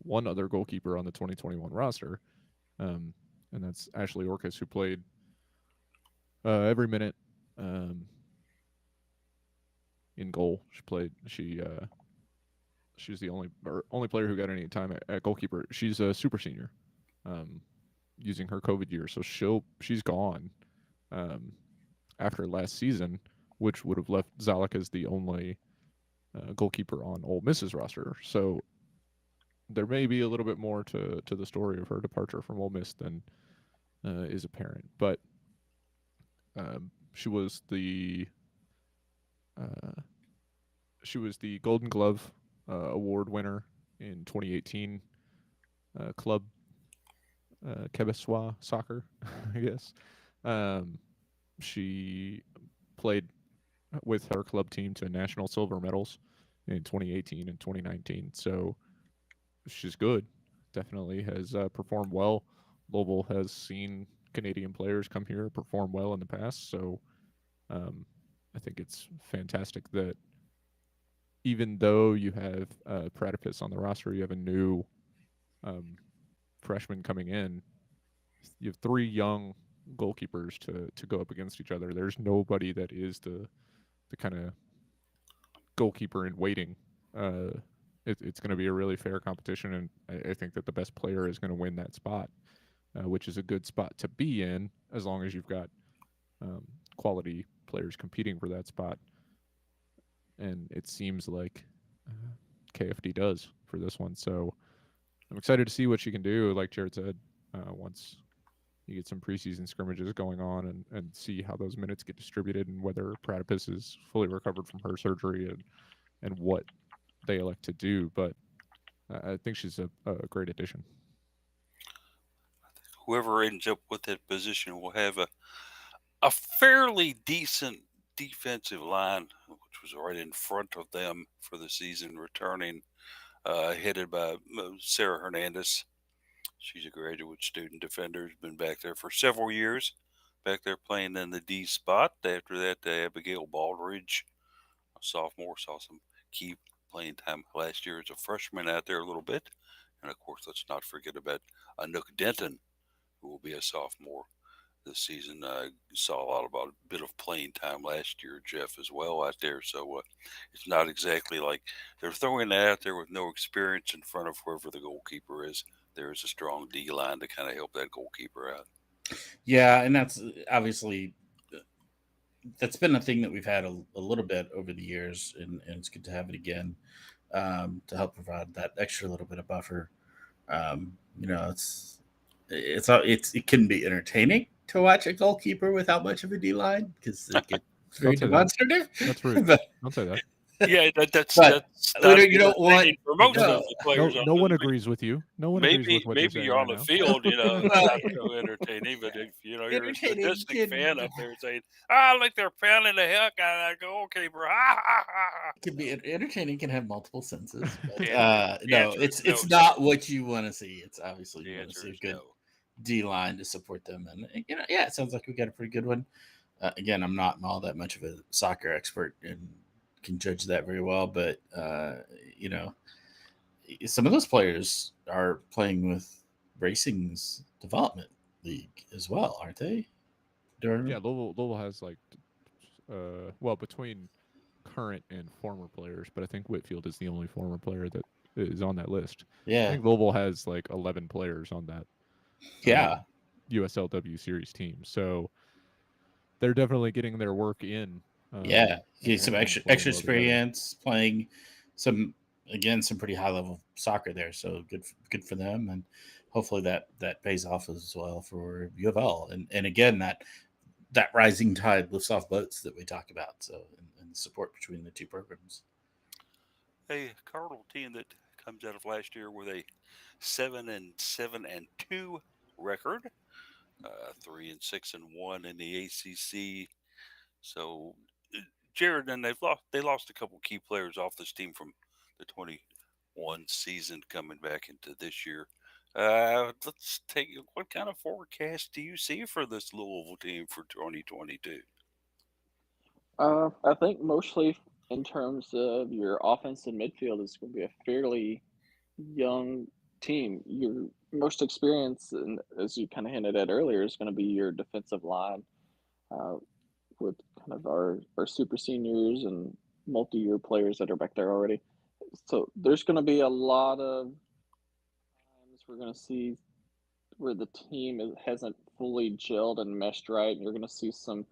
one other goalkeeper on the 2021 roster, and that's Ashley Orcas, who played every minute in goal. She was the only player who got any time at goalkeeper. She's a super senior, using her COVID year, so she's gone after last season, which would have left Zalika as the only goalkeeper on Ole Miss's roster. So there may be a little bit more to the story of her departure from Ole Miss than is apparent. But she was the Golden Glove award winner in 2018 club Quebecois soccer, I guess. She played with her club team to national silver medals in 2018 and 2019. So she's good. Definitely has performed well. Louisville has seen Canadian players come here perform well in the past. So I think it's fantastic that even though you have Pratipus on the roster, you have a new freshman coming in. You have three young goalkeepers to go up against each other. There's nobody that is the kind of goalkeeper in waiting. It's going to be a really fair competition, and I think that the best player is going to win that spot, which is a good spot to be in as long as you've got quality players competing for that spot. And it seems like KFD does for this one. So I'm excited to see what she can do, like Jared said, once you get some preseason scrimmages going on and see how those minutes get distributed and whether Pratipus is fully recovered from her surgery and what they elect to do. But I think she's a great addition. Whoever ends up with that position will have a fairly decent defensive line, which was right in front of them for the season, returning, headed by Sarah Hernandez. She's a graduate student defender, has been back there for several years, back there playing in the D spot. After that, Abigail Baldridge, a sophomore, saw some key playing time last year as a freshman out there a little bit. And of course, let's not forget about Anook Denton, who will be a sophomore this season. Saw a bit of playing time last year, Jeff, as well out there. So it's not exactly like they're throwing that out there with no experience in front of whoever the goalkeeper is. There is a strong D line to kind of help that goalkeeper out. Yeah, and that's obviously that's been a thing that we've had a little bit over the years, and it's good to have it again to help provide that extra little bit of buffer. It can be entertaining to watch a goalkeeper without much of a D line because it gets very demonstrative. That's rude. But, Don't say that. Yeah, But that's we not don't, you don't want entertaining for most no of the players. No one agrees with you. No one agrees with what you're Maybe saying you're on right the now. field, it's well, not so entertaining. But if you're a entertaining sadistic can fan up there saying, "Ah, look, they're pounding the heck out," I go, "Okay, bro." Ha, ha, ha, ha. can be entertaining, can have multiple senses, but And the no, answer is no, it's sir. not what you want to see. It's obviously The you want to answer see a is good no. D line to support them, and yeah, it sounds like we got a pretty good one. Again, I'm not all that much of a soccer expert and can judge that very well, but you know, some of those players are playing with Racing's development league as well, aren't they? Yeah, During Louisville has like, well, between current and former players, but I think Whitfield is the only former player that is on that list. I yeah, think Louisville has like 11 players on that yeah, USLW series team, so they're definitely getting their work in. yeah. Get some And extra playing well together. experience playing some again some pretty high level soccer there. So good for them, and hopefully that pays off as well for UofL. And again that rising tide lifts off boats that we talk about. So and the support between the two programs. A Cardinal team that comes out of last year with a 7-7-2 record, 3-6-1 in the ACC. So, Jared, and they lost a couple key players off this team from the 21 season coming back into this year. Let's take what kind of forecast do you see for this Louisville team for 2022? I think mostly in terms of your offense and midfield is going to be a fairly young team. Your most experience, and as you kind of hinted at earlier, is going to be your defensive line, uh, with kind of our super seniors and multi-year players that are back there already. So there's going to be a lot of times we're going to see where the team hasn't fully gelled and meshed right, and you're going to see some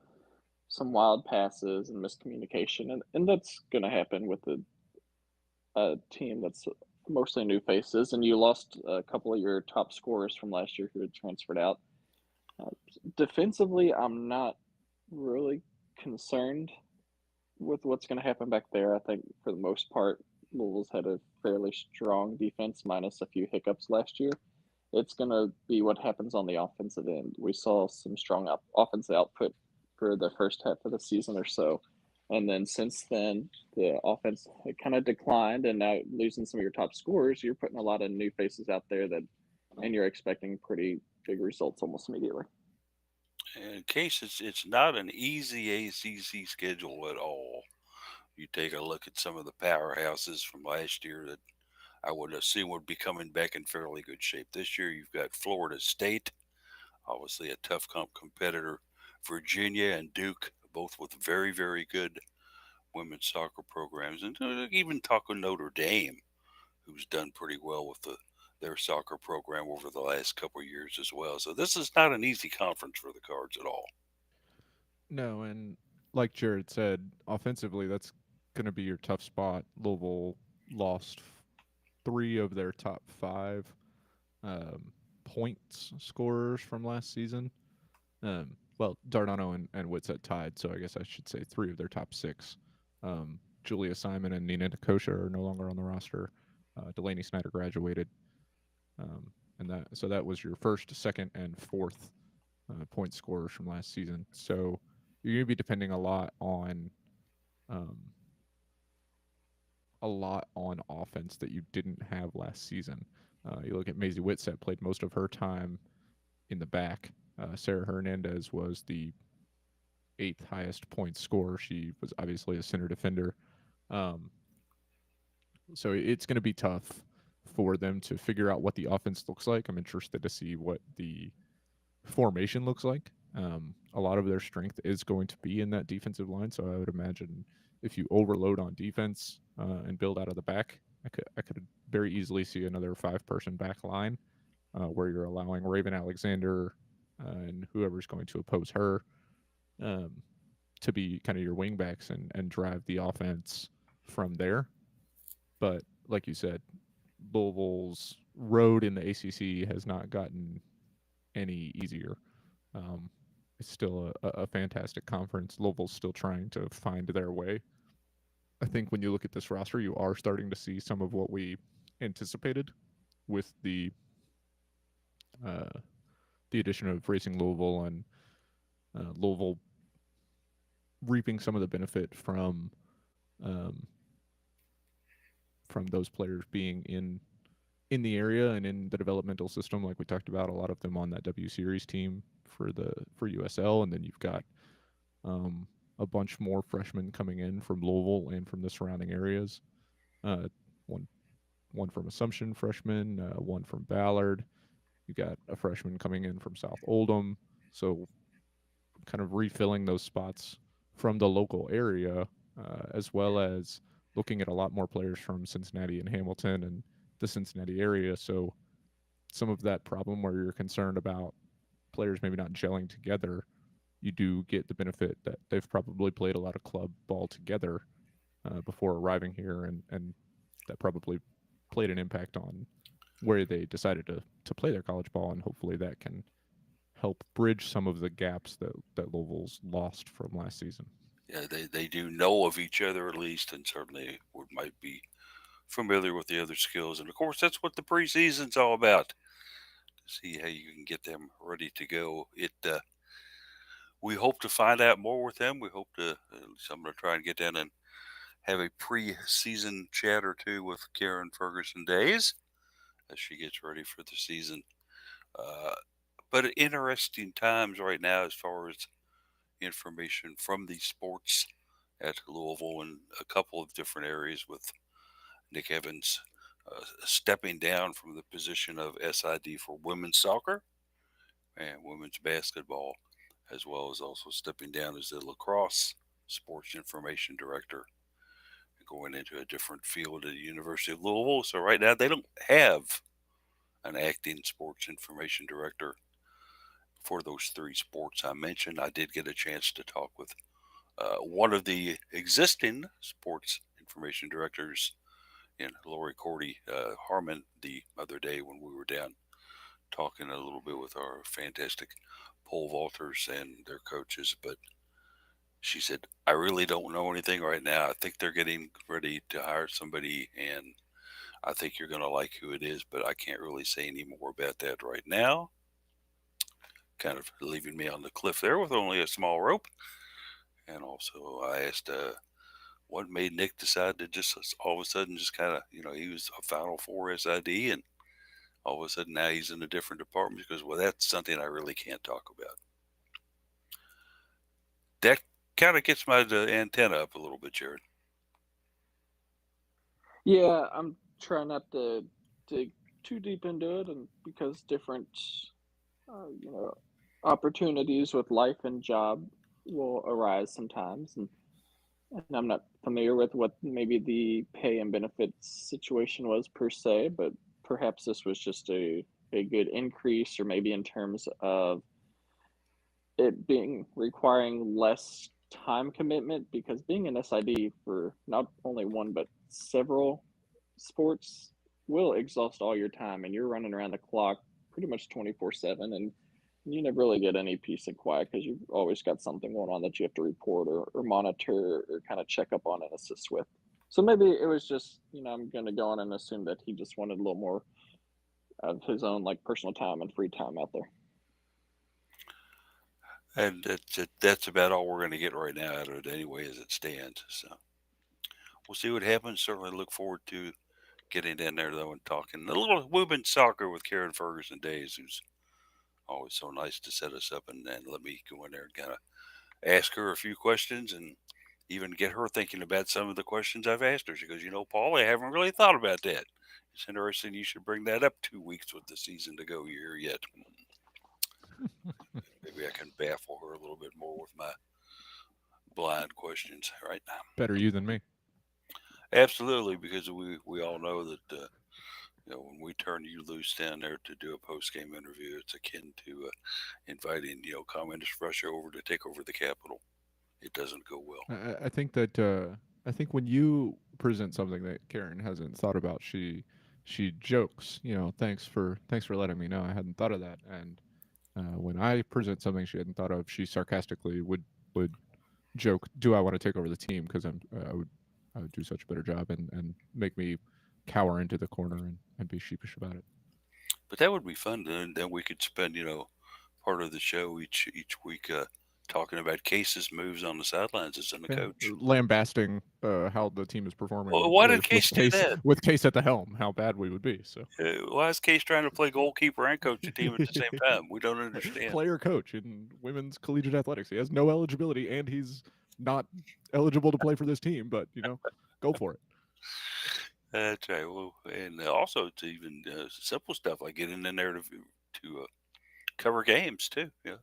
wild passes and miscommunication, and that's going to happen with a team that's mostly new faces, and you lost a couple of your top scorers from last year who had transferred out. Uh, Defensively, I'm not really concerned with what's going to happen back there. I think for the most part, Louisville's had a fairly strong defense, minus a few hiccups last year. It's going to be what happens on the offensive end. We saw some strong offensive output for the first half of the season or so. And then since then, the offense had kind of declined, and now losing some of your top scorers, you're putting a lot of new faces out there and you're expecting pretty big results almost immediately. In case it's not an easy ACC schedule at all. You take a look at some of the powerhouses from last year that I would assume would be coming back in fairly good shape this year. You've got Florida State, obviously a tough competitor, Virginia and Duke, both with very, very good women's soccer programs, and even talking Notre Dame, who's done pretty well with their soccer program over the last couple of years as well. So this is not an easy conference for the Cards at all. No, and like Jared said, offensively, that's going to be your tough spot. Louisville lost three of their top five points scorers from last season. Well, Dardano and Whitsett tied, so I guess I should say three of their top six. Julia Simon and Nina Nakosha are no longer on the roster. Delaney Snyder graduated, and that was your first, second, and fourth point scorers from last season. So you're going to be depending um, a lot on offense that you didn't have last season. You look at Maisie Whitsett, played most of her time in the back. Sarah Hernandez was the eighth highest point scorer. She was obviously a center defender. Um, so it's going to be tough for them to figure out what the offense looks like. I'm interested to see what the formation looks like. A lot of their strength is going to be in that defensive line. So I would imagine if you overload on defense and build out of the back, I could very easily see another 5-person back line where you're allowing Raven Alexander and whoever's going to oppose her um, to be kind of your wingbacks and drive the offense from there. But like you said, Louisville's road in the ACC has not gotten any easier. Um, it's still a fantastic conference. Louisville's still trying to find their way. I think when you look at this roster, you are starting to see some of what we anticipated with uh, the addition of Racing Louisville and Louisville reaping some of the benefit um, from those players being in the area and in the developmental system, like we talked about. A lot of them on that W Series team for USL, and then you've got a bunch more freshmen coming in from Louisville and from the surrounding areas. Uh, one one from Assumption freshman, one from Ballard. You got a freshman coming in from South Oldham. So kind of refilling those spots from the local area, as well as looking at a lot more players from Cincinnati and Hamilton and the Cincinnati area. So some of that problem where you're concerned about players maybe not gelling together, you do get the benefit that they've probably played a lot of club ball together before arriving here, and that probably played an impact on where they decided to play their college ball, and hopefully that can help bridge some of the gaps that Louisville's lost from last season. Yeah, they do know of each other at least, and certainly might be familiar with the other skills. And of course, that's what the preseason's all about. To see how you can get them ready to go. We hope to find out more with them. We hope to. At least I'm going to try and get down and have a pre-season chat or two with Karen Ferguson Days as she gets ready for the season. But interesting times right now as far as information from the sports at Louisville in a couple of different areas, with Nick Evans stepping down from the position of SID for women's soccer and women's basketball, as well as also stepping down as the lacrosse sports information director, going into a different field at the University of Louisville. So right now they don't have an acting sports information director for those three sports I mentioned. I did get a chance to talk with one of the existing sports information directors in Lori Cordy Harmon the other day when we were down talking a little bit with our fantastic pole vaulters and their coaches. But she said, I really don't know anything right now. I think they're getting ready to hire somebody, and I think you're going to like who it is, but I can't really say any more about that right now. Kind of leaving me on the cliff there with only a small rope. And also, I asked what made Nick decide to just all of a sudden just kind of, he was a Final Four SID, and all of a sudden now he's in a different department. Because, well, that's something I really can't talk about. That kind of gets my antenna up a little bit, Jared. Yeah, I'm trying not to dig too deep into it, and because different, opportunities with life and job will arise sometimes, and I'm not familiar with what maybe the pay and benefits situation was per se, but perhaps this was just a good increase, or maybe in terms of it being requiring less time commitment, because being an SID for not only one but several sports will exhaust all your time, and you're running around the clock pretty much 24/7, and you never really get any peace and quiet because you've always got something going on that you have to report or monitor or kind of check up on and assist with. So maybe it was just, I'm going to go on and assume that he just wanted a little more of his own like personal time and free time out there. And that's about all we're going to get right now out of it anyway, as it stands. So we'll see what happens. Certainly look forward to getting down there, though, and talking a little women's soccer with Karen Ferguson Days, who's always so nice to set us up and let me go in there and kind of ask her a few questions and even get her thinking about some of the questions I've asked her. She goes, Paul, I haven't really thought about that. It's interesting. You should bring that up 2 weeks with the season to go here yet. Maybe I can baffle her a little bit more with my blind questions right now. Better you than me. Absolutely, because we all know that when we turn you loose down there to do a post-game interview, it's akin to inviting Communist Russia over to take over the Capitol. It doesn't go well. I think that when you present something that Karen hasn't thought about, she jokes. Thanks for letting me know. I hadn't thought of that. And when I present something she hadn't thought of, she sarcastically would joke, "Do I want to take over the team?" Because I would do such a better job and make me cower into the corner and be sheepish about it. But that would be fun. Then we could spend, part of the show each week talking about Case's moves on the sidelines as a Yeah, coach. lambasting how the team is performing Why did with Case do that? Case at the helm, how bad we would be. So Why is Case trying to play goalkeeper and coach a team at the same time? We don't understand. player coach in women's collegiate athletics. He has no eligibility and he's not eligible to play for this team. But go for it. That's right. Well, and also it's even simple stuff like getting in there to cover games too. Yeah,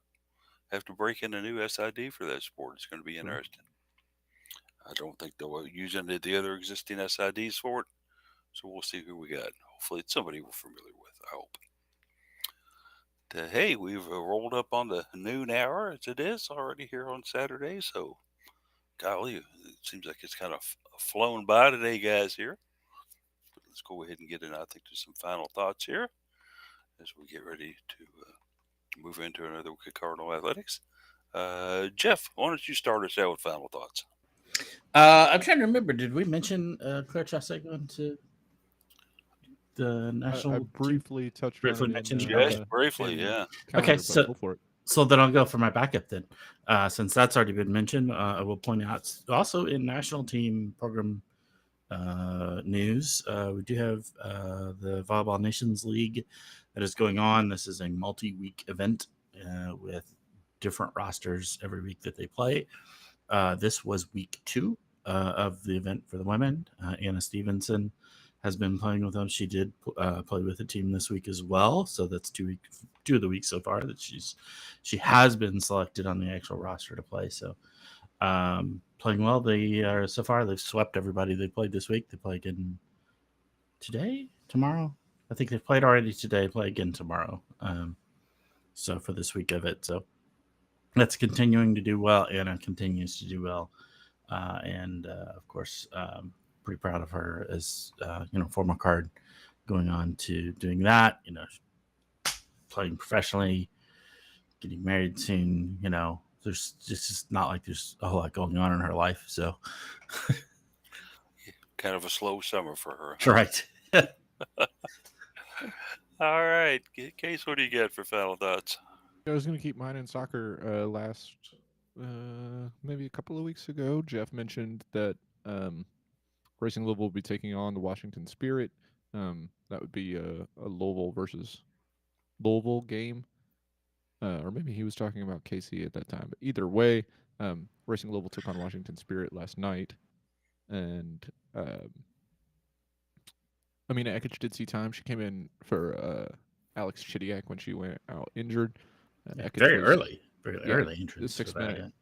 have to break in a new SID for that sport. It's going to be interesting. I don't think they'll use any of the other existing SIDs for it, so we'll see who we got. Hopefully, it's somebody we're familiar with. I hope. Hey, we've rolled up on the noon hour as it is already here on Saturday. So, golly, it seems like it's kind of flown by today, guys. Here. Let's go ahead and get in, I think, to some final thoughts here as we get ready to move into another week of Cardinal Athletics. Jeff, why don't you start us out with final thoughts? I'm trying to remember. Did we mention Claire Chasset going to the national? I briefly touched briefly on it. mentioned Yes, briefly, yeah. Okay, Calendar, so go for it. So then I'll go for my backup then. Since that's already been mentioned, I will point out also in national team program news, we do have the Volleyball Nations League that is going on. This is a multi-week event with different rosters every week that they play. This was week 2 of the event for the women. Anna Stevenson has been playing with them. She did play with the team this week as well. So that's 2 of the weeks so far that she has been selected on the actual roster to play. So playing well. They are so far they've swept everybody they played this week. They play again today, tomorrow. I think they've played already today. Play again tomorrow. So for this week of it, so that's continuing to do well. Anna continues to do well, and of course, pretty proud of her as former Card going on to doing that. Playing professionally, getting married soon. There's just not like there's a whole lot going on in her life. So, kind of a slow summer for her. Right. All right, Case, what do you got for final thoughts? I was going to keep mine in soccer. Last, maybe a couple of weeks ago, Jeff mentioned that Racing Louisville will be taking on the Washington Spirit. That would be a Louisville versus Louisville game. Or maybe he was talking about KC at that time. But either way, Racing Louisville took on Washington Spirit last night. And Amina Ekic did see time. She came in for Alex Chidiak when she went out injured. Very early entrance. 6 minute.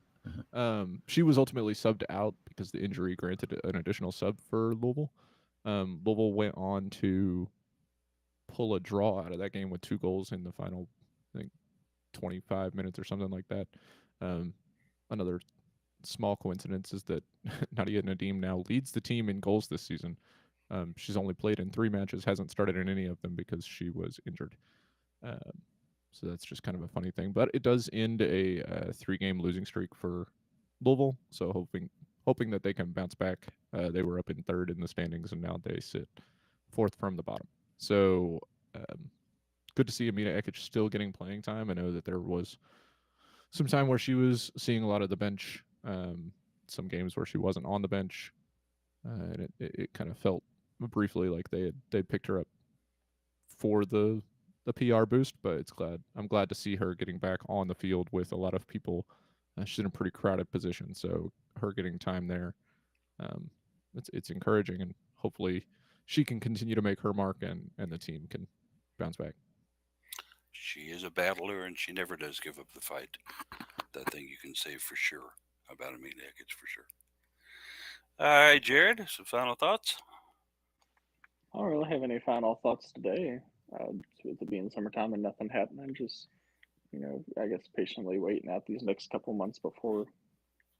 She was ultimately subbed out because the injury granted an additional sub for Louisville. Louisville went on to pull a draw out of that game with 2 goals in the final, I think, 25 minutes or something like that. Another small coincidence is that Nadia Nadim now leads the team in goals this season. She's only played in 3 matches, hasn't started in any of them because she was injured. So that's just kind of a funny thing. But it does end a 3-game losing streak for Louisville. So hoping that they can bounce back. They were up in 3rd in the standings, and now they sit 4th from the bottom. So good to see Amina Ekic still getting playing time. I know that there was some time where she was seeing a lot of the bench, some games where she wasn't on the bench. And it kind of felt briefly like they picked her up for the PR boost, but I'm glad to see her getting back on the field with a lot of people. She's in a pretty crowded position, so her getting time there, it's encouraging, and hopefully she can continue to make her mark and the team can bounce back. She is a battler, and she never does give up the fight. That thing you can say for sure about Amina Ekic, for sure. All right, Jared, some final thoughts? I don't really have any final thoughts today. With it being summertime and nothing happening, just, I guess patiently waiting out these next couple months before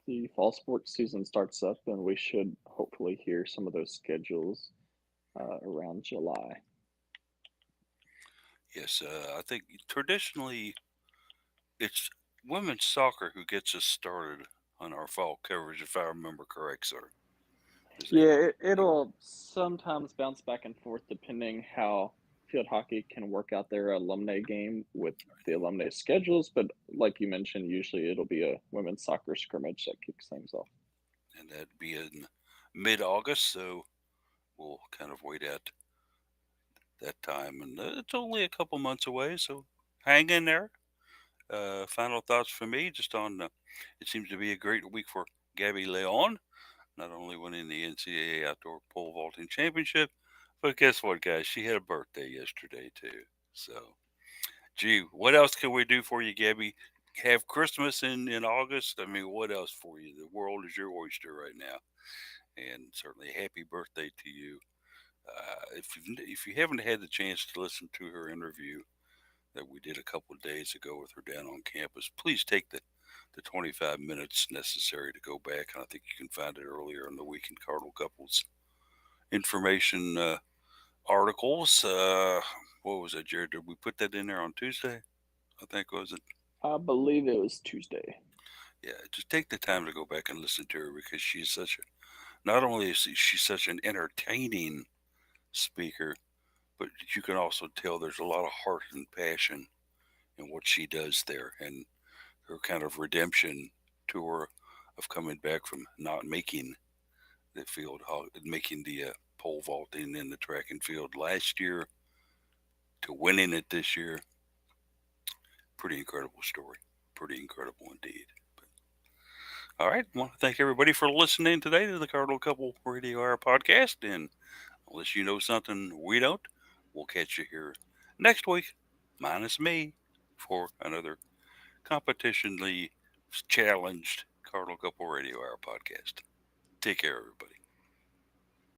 the fall sports season starts up, and we should hopefully hear some of those schedules around July. Yes, I think traditionally it's women's soccer who gets us started on our fall coverage, if I remember correct, sir. Is that Yeah, it'll sometimes bounce back and forth depending how field hockey can work out their alumni game with the alumni schedules. But like you mentioned, usually it'll be a women's soccer scrimmage that kicks things off. and that'd be in mid-August, so we'll kind of wait out that time, and it's only a couple months away, so hang in there. Final thoughts for me, just on it seems to be a great week for Gabby Leon, not only winning the NCAA Outdoor Pole Vaulting Championship, but guess what, guys? She had a birthday yesterday, too. So, gee, what else can we do for you, Gabby? Have Christmas in August? I mean, what else for you? The world is your oyster right now. And certainly, happy birthday to you. If you haven't had the chance to listen to her interview that we did a couple of days ago with her down on campus, please take the 25 minutes necessary to go back. And I think you can find it earlier in the week in Cardinal Couples information articles. What was that, Jared? Did we put that in there on Tuesday? I think, was it? I believe it was Tuesday. Yeah, just take the time to go back and listen to her, because she's such a, not only is she such an entertaining speaker, but you can also tell there's a lot of heart and passion in what she does there, and her kind of redemption tour of coming back from not making the making the pole vaulting and the track and field last year to winning it this year. Pretty incredible story. Pretty incredible indeed. But, all right. I want to thank everybody for listening today to the Cardinal Couple Radio Hour podcast. And unless you know something we don't, we'll catch you here next week, minus me, for another competitionally challenged Cardinal Couple Radio Hour podcast. Take care, everybody.